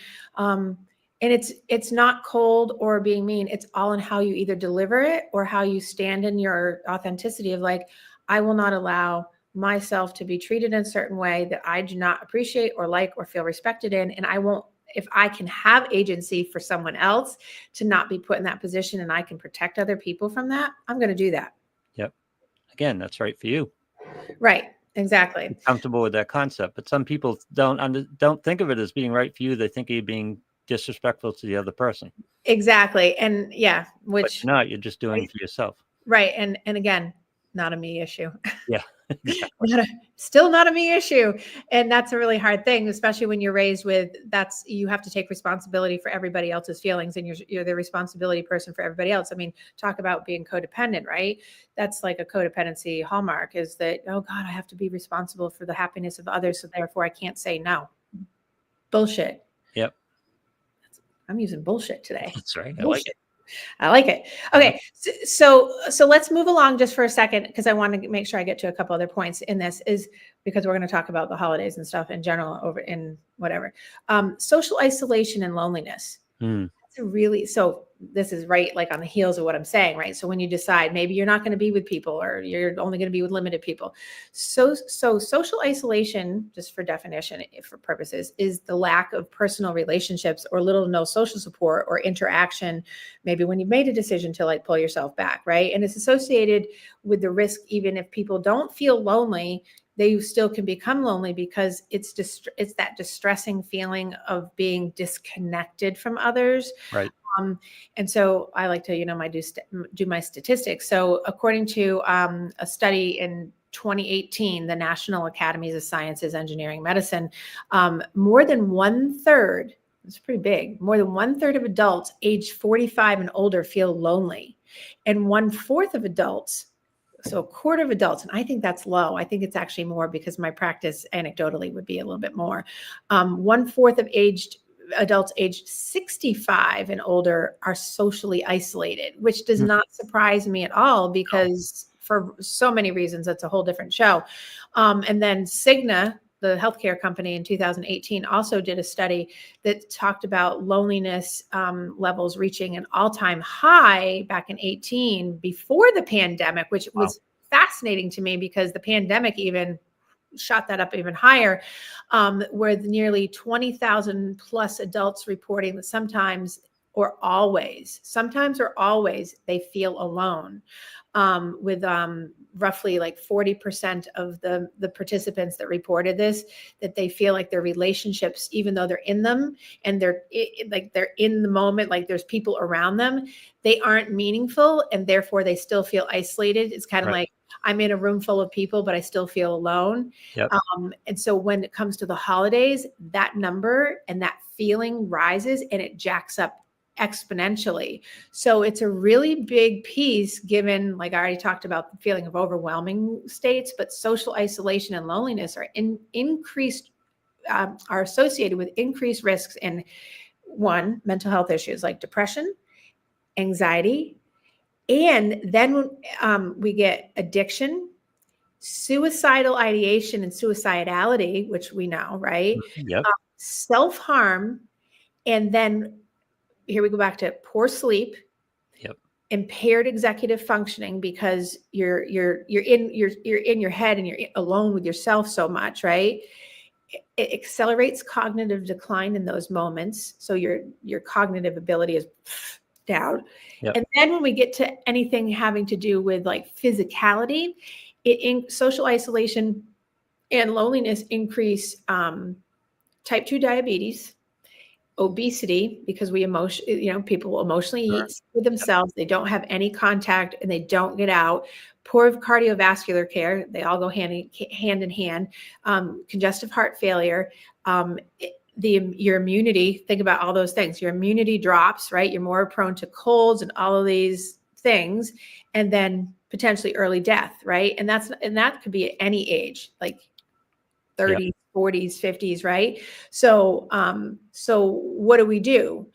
it's not cold or being mean. It's all in how you either deliver it or how you stand in your authenticity of like, I will not allow myself to be treated in a certain way that I do not appreciate or like or feel respected in. And I won't, if I can have agency for someone else to not be put in that position and I can protect other people from that, I'm going to do that. Yep. Again, that's right for you. Right. Exactly. Be comfortable with that concept, but some people don't think of it as being right for you. They think you're being disrespectful to the other person. Exactly. And yeah, but you're not. You're just doing it for yourself. Right. And again, not a me issue. Yeah. Exactly. Still not a me issue. And that's a really hard thing, especially when you're raised with you have to take responsibility for everybody else's feelings, and you're the responsibility person for everybody else. I mean, talk about being codependent, right? That's like a codependency hallmark, is that, oh God, I have to be responsible for the happiness of others, so therefore I can't say no. Bullshit. Yep. I'm using bullshit today. That's right. Bullshit. I like it. I like it. Okay. So let's move along just for a second, because I want to make sure I get to a couple other points in this, is because we're going to talk about the holidays and stuff in general over in whatever. Social isolation and loneliness. So this is right, like on the heels of what I'm saying, right? So when you decide maybe you're not going to be with people, or you're only going to be with limited people. So social isolation, just for definition, for purposes, is the lack of personal relationships or little to no social support or interaction, maybe when you've made a decision to like pull yourself back, right? And it's associated with the risk, even if people don't feel lonely, they still can become lonely, because it's that distressing feeling of being disconnected from others. Right. And so I like to, do my statistics. So according to a study in 2018, the National Academies of Sciences, Engineering, Medicine, more than 1/3, it's pretty big, more than 1/3 of adults aged 45 and older feel lonely, and 1/4 of adults, so a quarter of adults, and I think that's low. I think it's actually more, because my practice anecdotally would be a little bit more. 1/4 of adults aged 65 and older are socially isolated, which does not surprise me at all, because for so many reasons, that's a whole different show. And then Cigna, the healthcare company, in 2018 also did a study that talked about loneliness levels reaching an all-time high back in 2018, before the pandemic, which was fascinating to me, because the pandemic even shot that up even higher, where nearly 20,000 plus adults reporting that sometimes or always they feel alone, with roughly like 40% of the participants that reported this, that they feel like their relationships, even though they're in them and they're in the moment, like there's people around them, they aren't meaningful, and therefore they still feel isolated. It's kind of like, I'm in a room full of people, but I still feel alone. Yep. And so when it comes to the holidays, that number and that feeling rises, and it jacks up exponentially. So it's a really big piece, given, like I already talked about, the feeling of overwhelming states, but social isolation and loneliness are are associated with increased risks in, one, mental health issues like depression, anxiety, and then we get addiction, suicidal ideation and suicidality, which we know, right? Yep. Self-harm, and then here we go back to poor sleep. Yep. impaired executive functioning because you're in your head and you're alone with yourself so much, right? It accelerates cognitive decline in those moments. So your cognitive ability is down. Yep. And then when we get to anything having to do with like physicality, social isolation and loneliness increase type 2 diabetes, obesity, because people emotionally Sure. eat with themselves. They don't have any contact and they don't get out. Poor cardiovascular care. They all go hand in hand. Congestive heart failure. Your immunity. Think about all those things. Your immunity drops, right? You're more prone to colds and all of these things, and then potentially early death, right? And that could be at any age, like 30s, yep. 40s, 50s, right? So what do we do?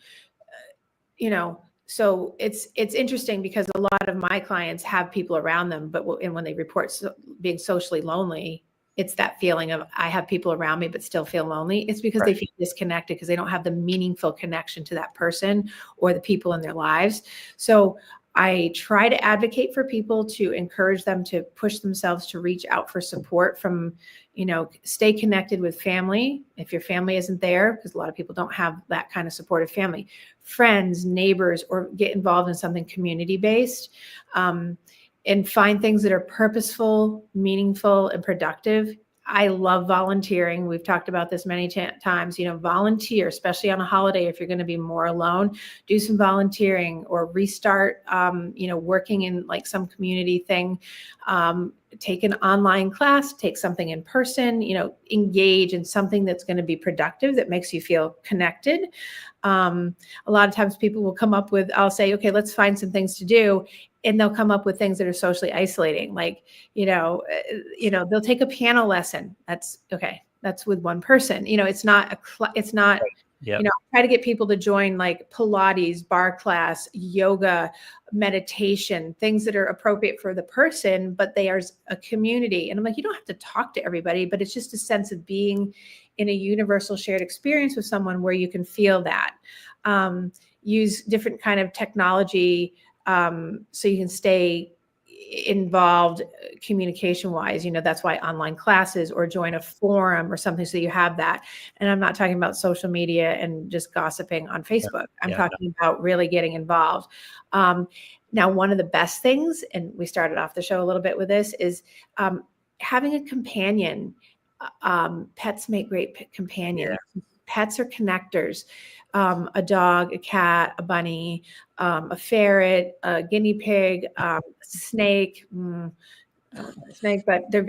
So it's interesting because a lot of my clients have people around them, but when they report being socially lonely, it's that feeling of I have people around me, but still feel lonely. It's because they feel disconnected because they don't have the meaningful connection to that person or the people in their lives. So I try to advocate for people to encourage them to push themselves to reach out for support from, stay connected with family. If your family isn't there, because a lot of people don't have that kind of supportive family, friends, neighbors, or get involved in something community-based, and find things that are purposeful, meaningful, and productive. I love volunteering. We've talked about this many times, volunteer, especially on a holiday. If you're going to be more alone, do some volunteering or restart, working in like some community thing, take an online class, take something in person, engage in something that's going to be productive, that makes you feel connected. A lot of times people will come up with, I'll say, okay, let's find some things to do. And they'll come up with things that are socially isolating. Like, they'll take a piano lesson. That's okay. That's with one person. It's not, yep. Try to get people to join like Pilates, bar class, yoga, meditation, things that are appropriate for the person, but they are a community. And I'm like, you don't have to talk to everybody, but it's just a sense of being in a universal shared experience with someone where you can feel that. Use different kind of technology so you can stay involved communication wise. That's why online classes or join a forum or something, so you have that. And I'm not talking about social media and just gossiping on Facebook. I'm talking about really getting involved. Now, one of the best things, and we started off the show a little bit with this, is having a companion. Pets make great companions. Yeah. Pets are connectors. A dog, a cat, a bunny, a ferret, a guinea pig, a snake, but they're,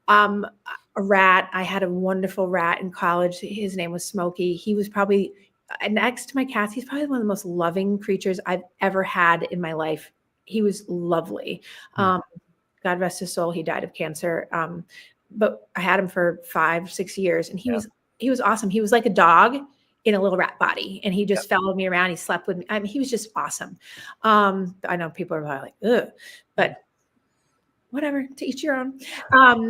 a rat. I had a wonderful rat in college. His name was Smokey. He was probably, next to my cats, he's probably one of the most loving creatures I've ever had in my life. He was lovely. God rest his soul. He died of cancer. But I had him for 5-6 years, and he was awesome. He was like a dog in a little rat body, and he just followed me around. He slept with me. I mean, he was just awesome. I know people are like, ugh, but whatever, to each your own. I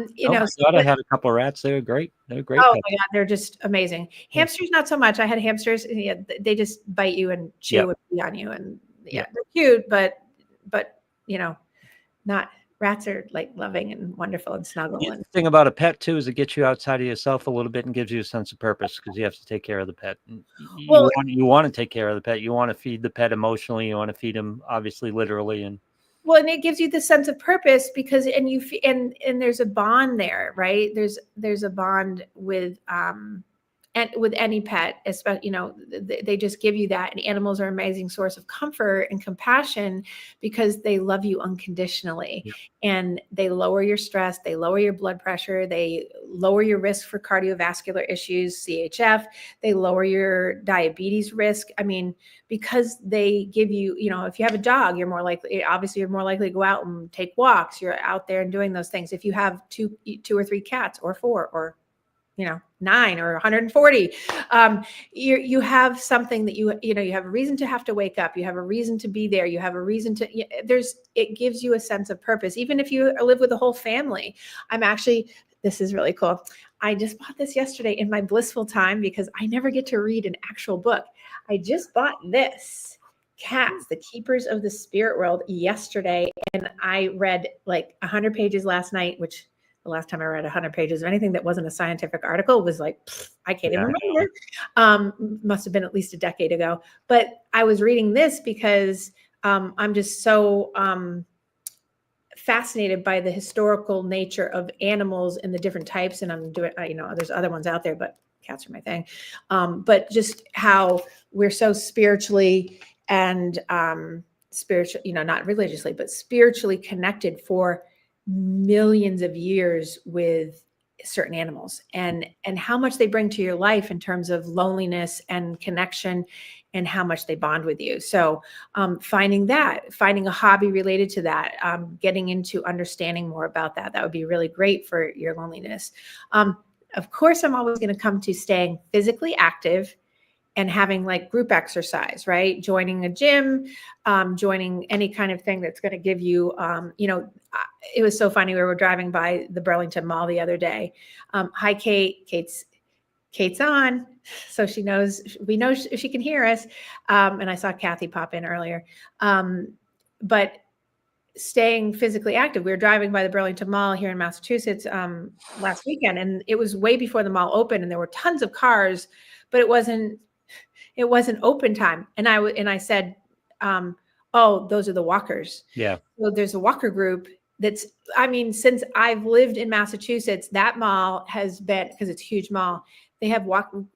had a couple of rats. They were great. They were great. Oh pets. my God, they're just amazing. Hamsters, not so much. I had hamsters, and they just bite you and chew and pee on you, and they're cute, but not. Rats are like loving and wonderful and snuggle. The thing about a pet too is it gets you outside of yourself a little bit and gives you a sense of purpose, because you have to take care of the pet. You want to take care of the pet. You want to feed the pet emotionally. You want to feed him, obviously, literally, and it gives you the sense of purpose because and there's a bond there, right? There's a bond with and with any pet, especially, they just give you that. And animals are an amazing source of comfort and compassion because they love you unconditionally, and they lower your stress. They lower your blood pressure. They lower your risk for cardiovascular issues, CHF. They lower your diabetes risk. I mean, because they give you, if you have a dog, you're more likely to go out and take walks. You're out there and doing those things. If you have two or three cats or 4 or 9 or 140, you have something that you have a reason to have to wake up. You have a reason to be there. You have a reason to, it gives you a sense of purpose. Even if you live with a whole family. This is really cool. I just bought this yesterday in my blissful time because I never get to read an actual book. I just bought this Cats, the keepers of the spirit world, yesterday. And I read like 100 pages last night, which the last time I read 100 pages of anything that wasn't a scientific article was like, I can't even remember. Must have been at least a decade ago. But I was reading this because I'm just so fascinated by the historical nature of animals and the different types. And I'm doing, there's other ones out there, but cats are my thing. But just how we're so spiritually and spiritual, not religiously, but spiritually connected for millions of years with certain animals, and how much they bring to your life in terms of loneliness and connection, and how much they bond with you. So finding a hobby related to that, getting into understanding more about that would be really great for your loneliness. Of course, I'm always going to come to staying physically active and having like group exercise, right? Joining a gym, joining any kind of thing that's going to give you, it was so funny. We were driving by the Burlington Mall the other day. Hi, Kate. Kate's on, so she knows, we know she can hear us. And I saw Kathy pop in earlier. But staying physically active, we were driving by the Burlington Mall here in Massachusetts last weekend, and it was way before the mall opened, and there were tons of cars, but it wasn't open time. And I said, oh, those are the walkers. Yeah. So there's a walker group that's, since I've lived in Massachusetts, that mall has been, because it's a huge mall, they have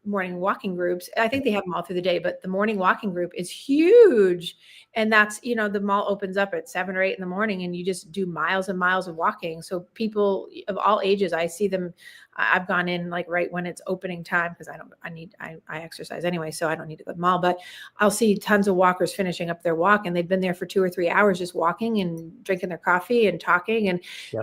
morning walking groups. I think they have them all through the day, but the morning walking group is huge. And that's, the mall opens up at 7 or 8 in the morning, and you just do miles and miles of walking. So people of all ages, I see them. I've gone in like right when it's opening time, because I exercise anyway, so I don't need to go to the mall, but I'll see tons of walkers finishing up their walk, and they've been there for 2 or 3 hours just walking and drinking their coffee and talking. And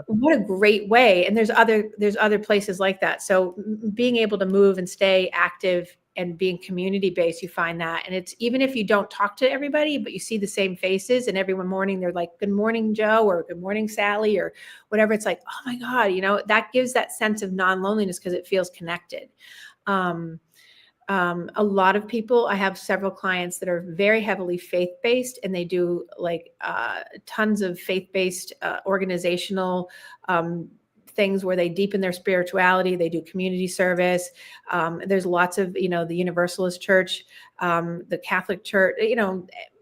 what a great way. And there's other places like that. So being able to move and stay active and being community-based, you find that. And it's, even if you don't talk to everybody, but you see the same faces, and every morning they're like, good morning, Joe, or good morning, Sally, or whatever. It's like, oh my God, that gives that sense of non-loneliness, because it feels connected. A lot of people, I have several clients that are very heavily faith-based, and they do like tons of faith-based organizational things where they deepen their spirituality. They do community service. There's lots of, the Universalist Church, the Catholic Church,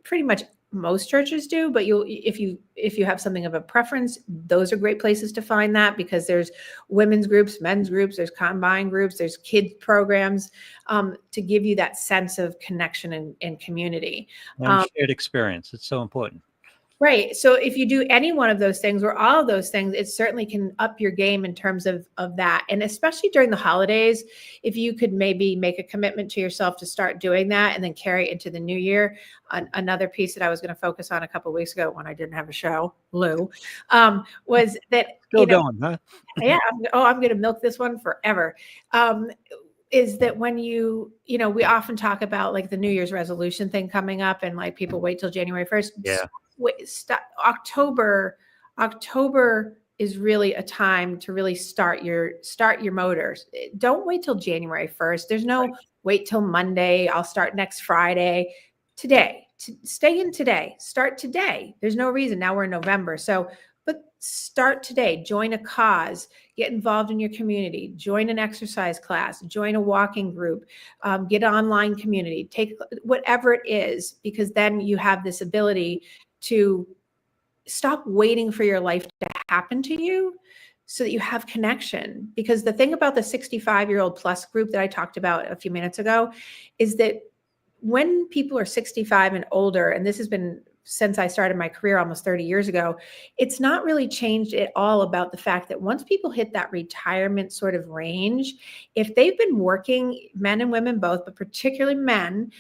pretty much most churches do, but if you have something of a preference, those are great places to find that, because there's women's groups, men's groups, there's combined groups, there's kids programs, to give you that sense of connection and community. And shared experience. It's so important. Right. So if you do any one of those things or all of those things, it certainly can up your game in terms of that. And especially during the holidays, if you could maybe make a commitment to yourself to start doing that and then carry it into the new year. Another piece that I was going to focus on a couple of weeks ago when I didn't have a show, Lou, was that still going, huh? Yeah. I'm going to milk this one forever. Is that when we often talk about like the New Year's resolution thing coming up, and like people wait till January 1st. Yeah. October is really a time to really start your motors. Don't wait till January 1st. There's no wait till Monday. I'll start next Friday. Today, stay in today. Start today. There's no reason. Now we're in November. But start today. Join a cause. Get involved in your community. Join an exercise class. Join a walking group. Get an online community. Take whatever it is, because then you have this ability to stop waiting for your life to happen to you, so that you have connection. Because the thing about the 65-year-old plus group that I talked about a few minutes ago is that when people are 65 and older, and this has been since I started my career almost 30 years ago, it's not really changed at all about the fact that once people hit that retirement sort of range, if they've been working, men and women both, but particularly men,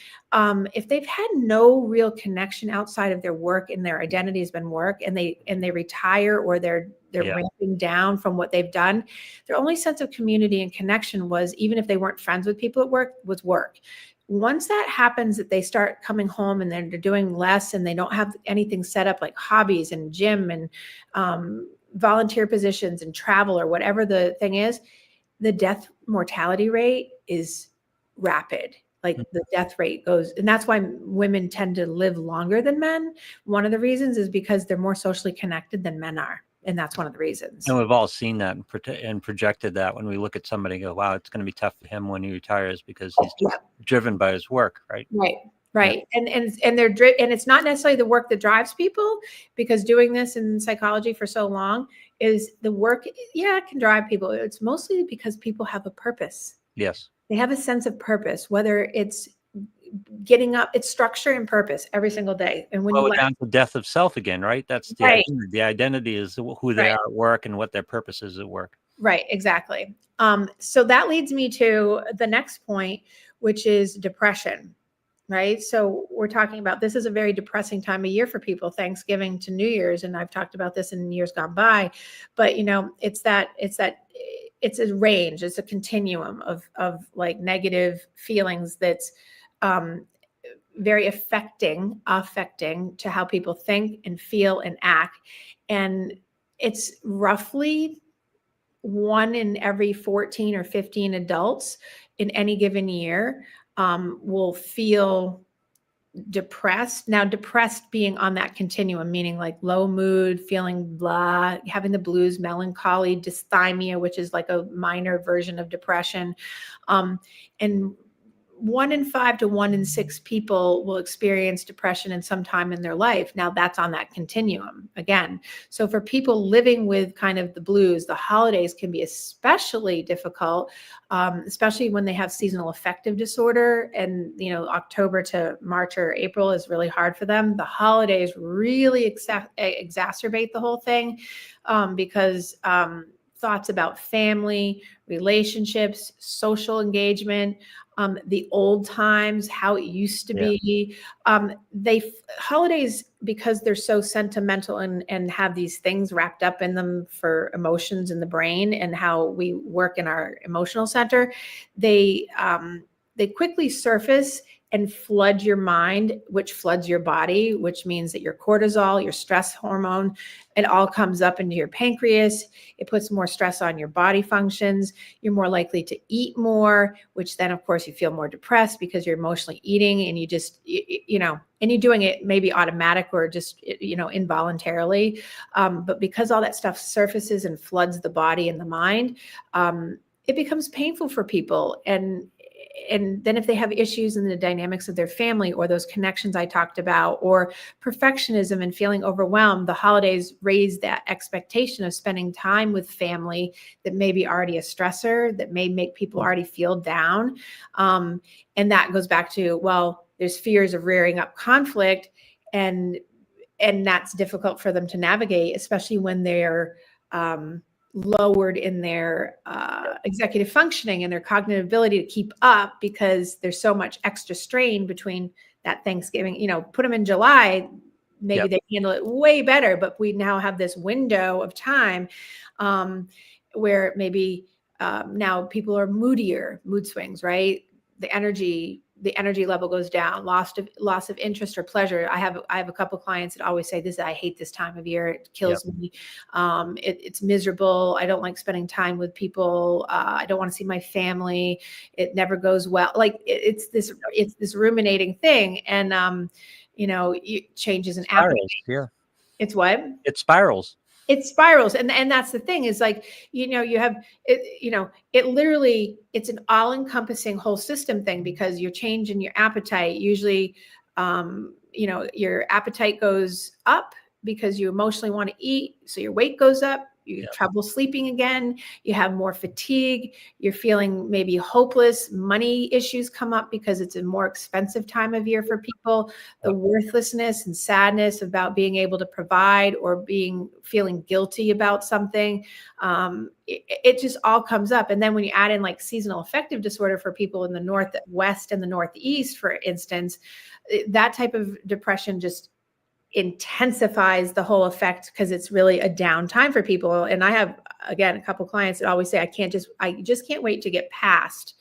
if they've had no real connection outside of their work and their identity has been work, and they retire, or they're ramping down from what they've done, their only sense of community and connection was, even if they weren't friends with people at work, was work. Once that happens, that they start coming home and they're doing less, and they don't have anything set up like hobbies and gym and volunteer positions and travel or whatever the thing is, the death mortality rate is rapid. like the death rate goes, and that's why women tend to live longer than men. One of the reasons is because they're more socially connected than men are. And that's one of the reasons. And we've all seen that and projected that when we look at somebody and go, wow, it's going to be tough for him when he retires because he's just driven by his work, right? Right. And and it's not necessarily the work that drives people, because doing this in psychology for so long is the work, it can drive people. It's mostly because people have a purpose. Yes. They have a sense of purpose, whether it's getting up, it's structure and purpose every single day. And when we're down to death of self again, right? That's the identity. The identity is who they are at work and what their purpose is at work. Right, exactly. So that leads me to the next point, which is depression, right? So we're talking about, this is a very depressing time of year for people, Thanksgiving to New Year's. And I've talked about this in years gone by, but it's a range, it's a continuum of like negative feelings that's very affecting to how people think and feel and act. And it's roughly 1 in every 14 or 15 adults in any given year will feel depressed. Now, depressed being on that continuum, meaning like low mood, feeling blah, having the blues, melancholy, dysthymia, which is like a minor version of depression. And 1 in 5 to 1 in 6 people will experience depression in some time in their life. Now that's on that continuum again. So for people living with kind of the blues, the holidays can be especially difficult, especially when they have seasonal affective disorder. And, October to March or April is really hard for them. The holidays really exacerbate the whole thing because thoughts about family, relationships, social engagement, the old times, how it used to be. Holidays, because they're so sentimental and have these things wrapped up in them for emotions in the brain and how we work in our emotional center, they quickly surface and flood your mind, which floods your body, which means that your cortisol, your stress hormone, it all comes up into your pancreas. It puts more stress on your body functions. You're more likely to eat more, which then, of course, you feel more depressed because you're emotionally eating and you just, and you're doing it maybe automatic or just, involuntarily. But because all that stuff surfaces and floods the body and the mind, it becomes painful for people. And then if they have issues in the dynamics of their family or those connections I talked about, or perfectionism and feeling overwhelmed, the holidays raise that expectation of spending time with family that may be already a stressor, that may make people already feel down. And that goes back to, well, there's fears of rearing up conflict, and that's difficult for them to navigate, especially when they're lowered in their executive functioning and their cognitive ability to keep up, because there's so much extra strain between that Thanksgiving, put them in July, maybe they handle it way better, but we now have this window of time where maybe now people are mood swings, right? The energy level goes down, loss of interest or pleasure. I have a couple of clients that always say this: I hate this time of year. It kills me. It's miserable. I don't like spending time with people. I don't want to see my family. It never goes well. Like it's this ruminating thing. And, changes in appetite. Yeah. It's what? It spirals. It spirals. And that's the thing is, like, you have it, it literally, it's an all encompassing whole system thing, because you're changing your appetite. Usually, your appetite goes up because you emotionally want to eat. So your weight goes up. You have trouble sleeping again. You have more fatigue. You're feeling maybe hopeless. Money issues come up because it's a more expensive time of year for people. The worthlessness and sadness about being able to provide or feeling guilty about something. It just all comes up. And then when you add in like seasonal affective disorder for people in the Northwest and the Northeast, for instance, that type of depression just intensifies the whole effect, because it's really a downtime for people. And I have, again, a couple clients that always say, I just can't wait to get past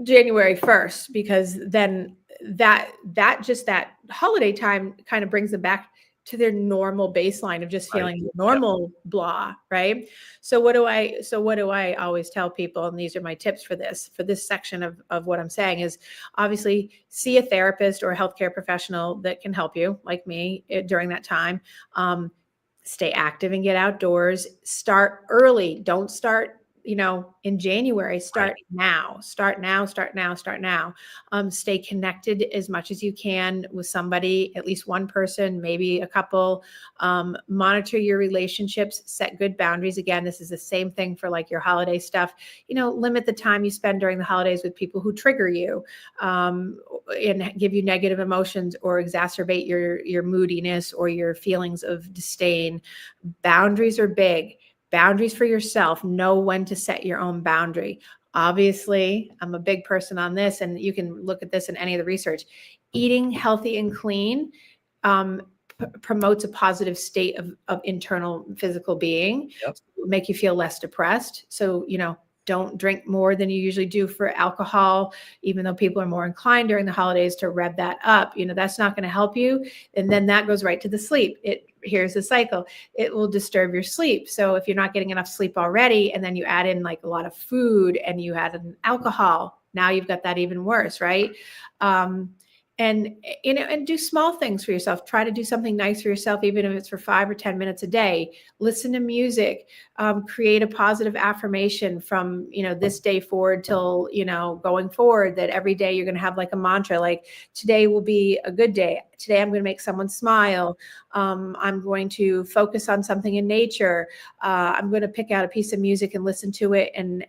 January 1st, because then that holiday time kind of brings them back to their normal baseline of just Right. feeling normal blah, right? So what do I always tell people, and these are my tips for this section of what I'm saying, is obviously see a therapist or a healthcare professional that can help you, like me, during that time. Stay active and get outdoors. Start early. Don't start, in January. Start now. Start now. Start now. Start now. Stay connected as much as you can with somebody, at least one person, maybe a couple. Monitor your relationships. Set good boundaries. Again, this is the same thing for like your holiday stuff. Limit the time you spend during the holidays with people who trigger you, and give you negative emotions or exacerbate your moodiness or your feelings of disdain. Boundaries are big. Boundaries for yourself. Know when to set your own boundary. Obviously, I'm a big person on this, and you can look at this in any of the research. Eating healthy and clean promotes a positive state of internal physical being. Yep. Make you feel less depressed. So, don't drink more than you usually do for alcohol, even though people are more inclined during the holidays to rev that up. That's not going to help you. And then that goes right to the sleep. Here's the cycle. It will disturb your sleep. So if you're not getting enough sleep already, and then you add in like a lot of food and you add in alcohol, now you've got that even worse, right? And do small things for yourself. Try to do something nice for yourself, even if it's for 5 or 10 minutes a day. Listen to music. Create a positive affirmation from this day forward till going forward. That every day you're going to have like a mantra, like today will be a good day. Today I'm going to make someone smile. I'm going to focus on something in nature. I'm going to pick out a piece of music and listen to it, and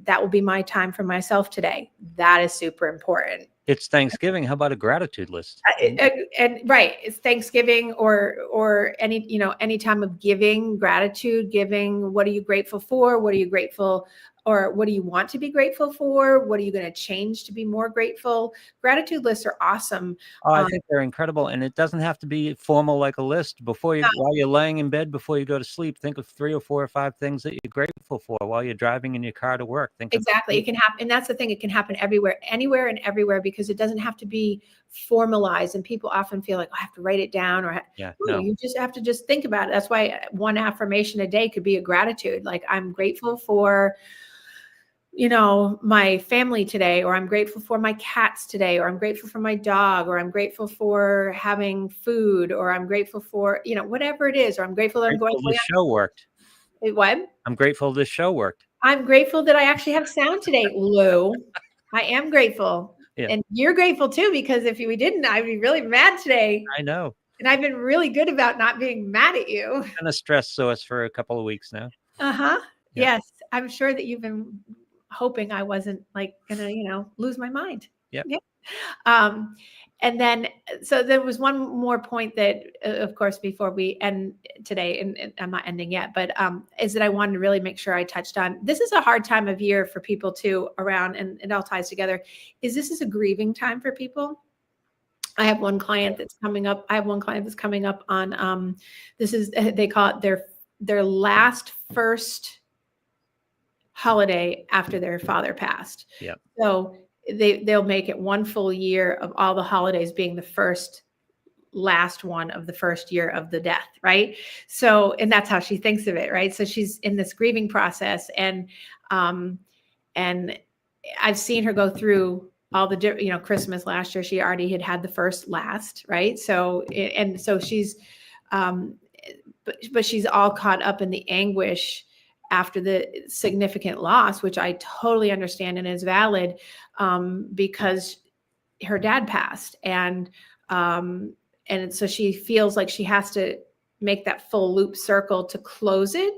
that will be my time for myself today. That is super important. It's Thanksgiving. How about a gratitude list? And right, it's Thanksgiving or any time of giving, gratitude, giving. What are you grateful for? What are you grateful, or what do you want to be grateful for? What are you going to change to be more grateful? Gratitude lists are awesome. Oh, I think they're incredible, and it doesn't have to be formal like a list. While you're laying in bed before you go to sleep, think of 3 or 4 or 5 things that you're grateful for. While you're driving in your car to work, Exactly. It can happen. And that's the thing. It can happen everywhere, anywhere and everywhere, because it doesn't have to be formalized. And people often feel like, I have to write it down, or you just have to just think about it. That's why one affirmation a day could be a gratitude. Like, I'm grateful for, my family today, or I'm grateful for my cats today, or I'm grateful for my dog, or I'm grateful for having food, or I'm grateful for, whatever it is, or I'm grateful that I'm going. This show worked. What? I'm grateful this show worked. I'm grateful that I actually have sound today, Lou. I am grateful. Yeah. And you're grateful too, because if we didn't, I'd be really mad today. I know. And I've been really good about not being mad at you. Kind of stress source for a couple of weeks now. Uh-huh. Yeah. Yes. I'm sure that you've been hoping I wasn't like gonna, lose my mind. Yep. Yeah. And then, so there was one more point that, of course, before we end today, and I'm not ending yet, but is that I wanted to really make sure I touched on. This is a hard time of year for people too around, and it all ties together. This is a grieving time for people. I have one client that's coming up. On, they call it their last first holiday after their father passed. Yeah. So they'll make it one full year of all the holidays being the last one of the first year of the death, right? So, and that's how she thinks of it, right? So she's in this grieving process, and I've seen her go through all the Christmas last year, she already had the first last, right? So, and so she's, but she's all caught up in the anguish after the significant loss, which I totally understand and is valid, because her dad passed, and so she feels like she has to make that full loop circle to close it,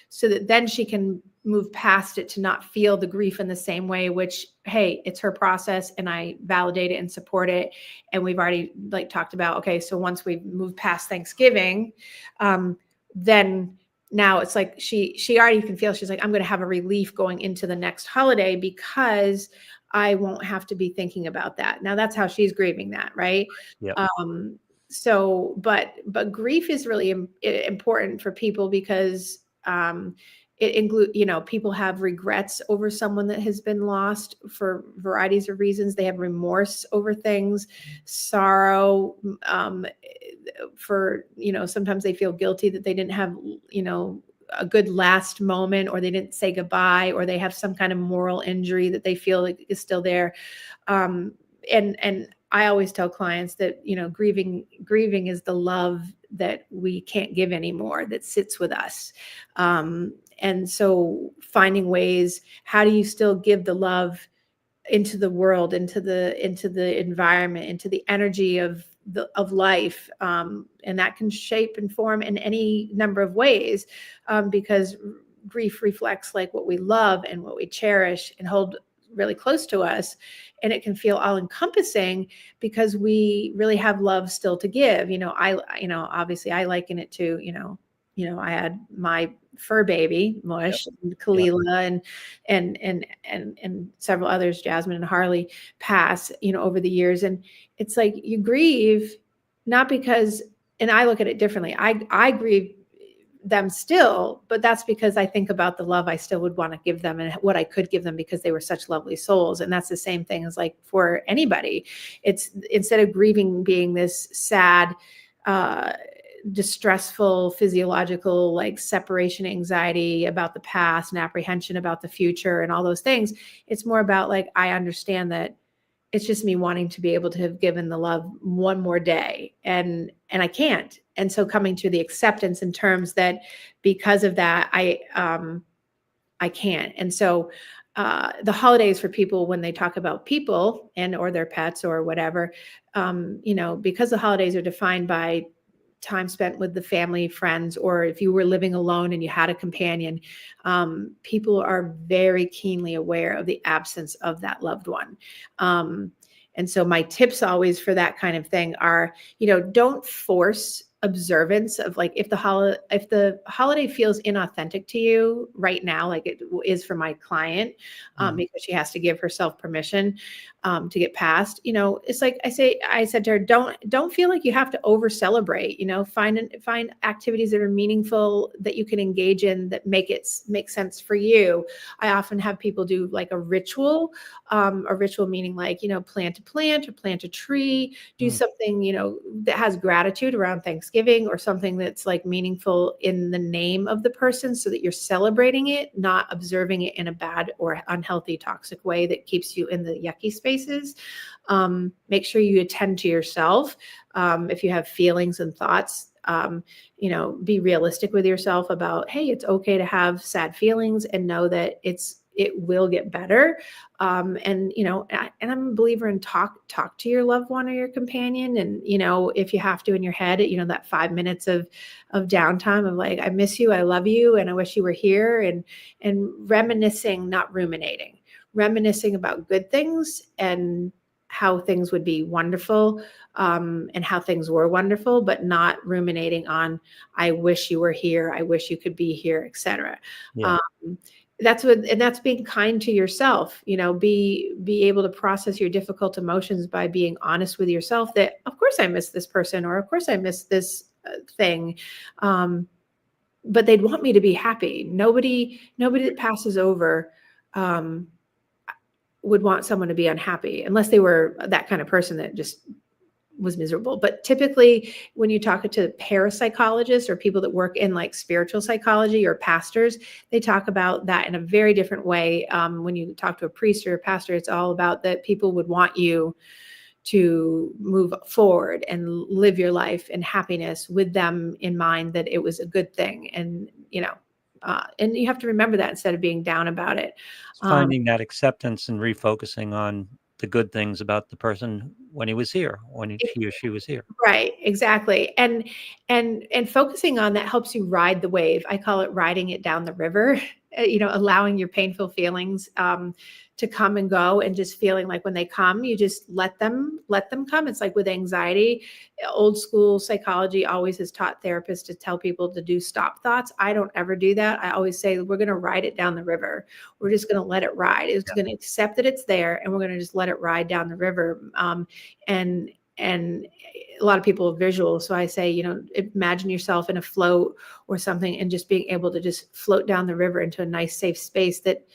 so that then she can move past it, to not feel the grief in the same way, which, hey, it's her process and I validate it and support it. And we've already talked about, okay, so once we've moved past Thanksgiving, then now it's like she already can feel, she's like, I'm going to have a relief going into the next holiday, because I won't have to be thinking about that. Now that's how she's grieving that, right? Yep. So, but grief is really important for people, because it includes, people have regrets over someone that has been lost for varieties of reasons. They have remorse over things, sorrow, for, sometimes they feel guilty that they didn't have, a good last moment, or they didn't say goodbye, or they have some kind of moral injury that they feel like is still there. And I always tell clients that, grieving is the love that we can't give anymore, that sits with us. And so finding ways, how do you still give the love into the world, into the environment, into the energy of life, and that can shape and form in any number of ways, because grief reflects like what we love and what we cherish and hold really close to us, and it can feel all encompassing because we really have love still to give. Obviously I liken it to, I had my fur baby Mush, and Kalila, and several others, Jasmine and Harley, pass, over the years. And it's like you grieve not because, and I look at it differently. I grieve them still, but that's because I think about the love I still would want to give them and what I could give them, because they were such lovely souls. And that's the same thing as like for anybody. It's, instead of grieving being this sad, distressful, physiological, like separation anxiety about the past and apprehension about the future and all those things, it's more about like, I understand that it's just me wanting to be able to have given the love one more day, and I can't. And so coming to the acceptance in terms that because of that, I can't. And so the holidays for people, when they talk about people and or their pets or whatever, because the holidays are defined by time spent with the family, friends, or if you were living alone and you had a companion, people are very keenly aware of the absence of that loved one. And so my tips always for that kind of thing are, don't force observance of, like, if the holiday feels inauthentic to you right now, like it is for my client, because she has to give herself permission to get past, it's like I said to her, don't feel like you have to over celebrate, find activities that are meaningful that you can engage in that make sense for you. I often have people do like a ritual meaning like, plant a plant or plant a tree, do something, that has gratitude around Thanksgiving, or something that's like meaningful in the name of the person, so that you're celebrating it, not observing it in a bad or unhealthy, toxic way that keeps you in the yucky spaces. Make sure you attend to yourself. If you have feelings and thoughts, be realistic with yourself about, hey, it's okay to have sad feelings, and know that it will get better. And I'm a believer in talk to your loved one or your companion. And, if you have to in your head, that 5 minutes of downtime of like, I miss you, I love you, and I wish you were here, and reminiscing, not ruminating, reminiscing about good things and how things would be wonderful, and how things were wonderful, but not ruminating on, I wish you were here, I wish you could be here, etc. Yeah. That's being kind to yourself, be able to process your difficult emotions by being honest with yourself that, of course I miss this person, or of course I miss this thing. But they'd want me to be happy. Nobody that passes over, would want someone to be unhappy, unless they were that kind of person that just was miserable. But typically when you talk to parapsychologists or people that work in like spiritual psychology or pastors, they talk about that in a very different way. When you talk to a priest or a pastor, it's all about that people would want you to move forward and live your life in happiness with them in mind, that it was a good thing. And, and you have to remember that instead of being down about it. Finding that acceptance and refocusing on the good things about the person when he was here, when he or she was here. Right, exactly. And focusing on that helps you ride the wave. I call it riding it down the river, allowing your painful feelings to come and go, and just feeling like when they come, you just let them come. It's like with anxiety, old school psychology always has taught therapists to tell people to do stop thoughts. I don't ever do that. I always say, we're going to ride it down the river. We're just going to let it ride. It's going to accept that it's there, and we're going to just let it ride down the river. And a lot of people are visual. So I say, imagine yourself in a float or something, and just being able to just float down the river into a nice, safe space that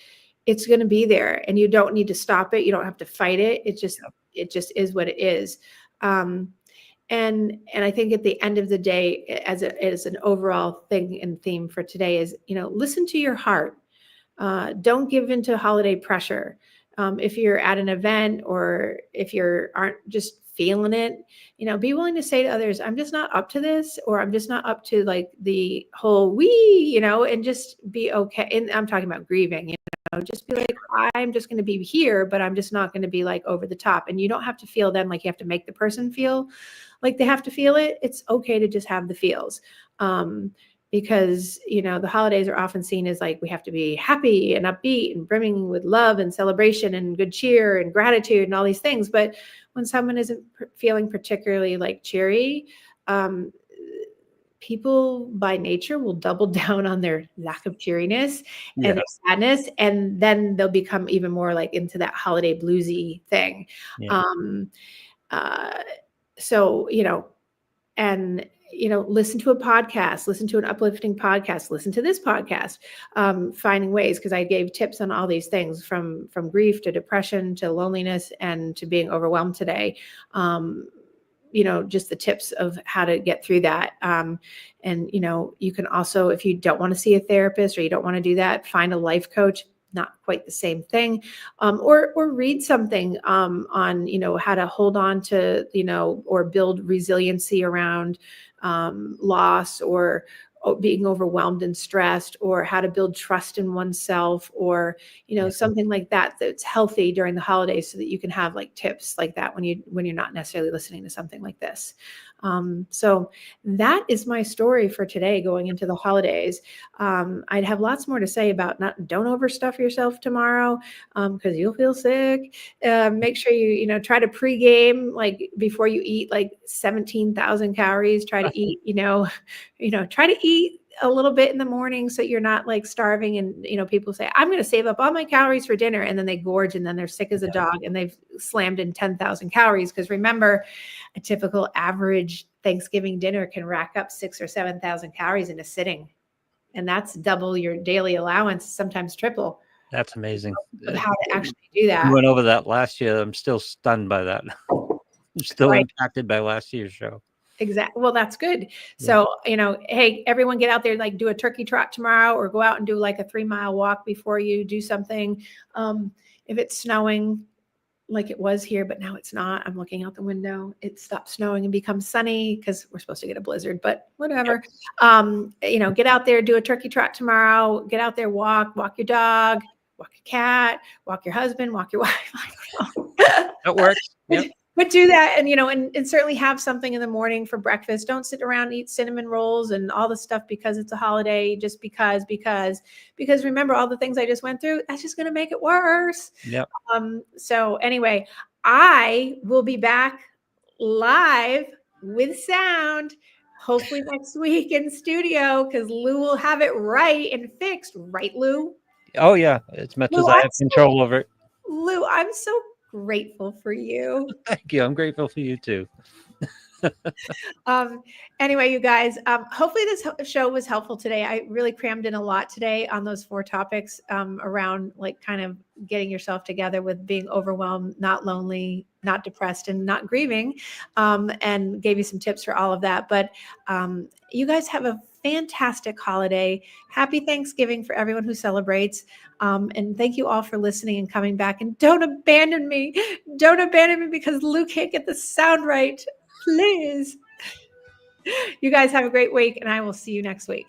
it's going to be there, and you don't need to stop it. You don't have to fight it. It just is what it is. And I think at the end of the day, as an overall thing and theme for today is, listen to your heart. Don't give into holiday pressure. If you're at an event or if you aren't just feeling it, be willing to say to others, I'm just not up to this, or I'm just not up to like the whole and just be okay. And I'm talking about grieving, just be like, I'm just going to be here, but I'm just not going to be like over the top. And you don't have to feel then like you have to make the person feel like they have to feel it. It's okay to just have the feels. Because the holidays are often seen as like we have to be happy and upbeat and brimming with love and celebration and good cheer and gratitude and all these things. But when someone isn't feeling particularly like cheery, people by nature will double down on their lack of cheeriness and their sadness, and then they'll become even more like into that holiday bluesy thing. So and listen to a podcast, listen to an uplifting podcast, listen to this podcast, finding ways, because I gave tips on all these things from grief to depression to loneliness and to being overwhelmed today. Just the tips of how to get through that. And you can also, if you don't want to see a therapist or you don't want to do that, find a life coach. Not quite the same thing, or read something on how to hold on to or build resiliency around loss or being overwhelmed and stressed, or how to build trust in oneself, or something like that that's healthy during the holidays, so that you can have like tips like that when you're not necessarily listening to something like this. So that is my story for today going into the holidays. I'd have lots more to say about don't overstuff yourself tomorrow, because you'll feel sick. Make sure you try to pregame like before you eat like 17,000 calories. Try to eat, try to eat a little bit in the morning so you're not like starving. And people say, I'm going to save up all my calories for dinner, and then they gorge, and then they're sick as a dog, and they've slammed in 10,000 calories. Because remember, a typical average Thanksgiving dinner can rack up 6,000 or 7,000 calories in a sitting, and that's double your daily allowance, sometimes triple. That's amazing. Of how to actually do that. We went over that last year. I'm still stunned by that. I'm still impacted by last year's show. Exactly. Well, that's good. So, hey, everyone get out there, like do a turkey trot tomorrow, or go out and do like a 3-mile walk before you do something. If it's snowing like it was here, but now it's not, I'm looking out the window. It stopped snowing and becomes sunny because we're supposed to get a blizzard, but whatever. Get out there, do a turkey trot tomorrow, get out there, walk your dog, walk your cat, walk your husband, walk your wife. I don't know. That works. Yep. But do that, and and certainly have something in the morning for breakfast. Don't sit around and eat cinnamon rolls and all the stuff because it's a holiday, just because remember all the things I just went through, that's just going to make it worse. Yep. So anyway, I will be back live with sound, hopefully next week in studio, because Lou will have it right and fixed. Right, Lou? Oh yeah, as much as I have control over it. Lou, I'm so grateful for you. Thank you. I'm grateful for you too. Anyway, you guys, hopefully this show was helpful today. I really crammed in a lot today on those 4 topics around like kind of getting yourself together with being overwhelmed, not lonely, not depressed, and not grieving, and gave you some tips for all of that. But you guys have a fantastic holiday. Happy Thanksgiving for everyone who celebrates. And thank you all for listening and coming back. And don't abandon me. Don't abandon me because Lou can't get the sound right. Please. You guys have a great week, and I will see you next week.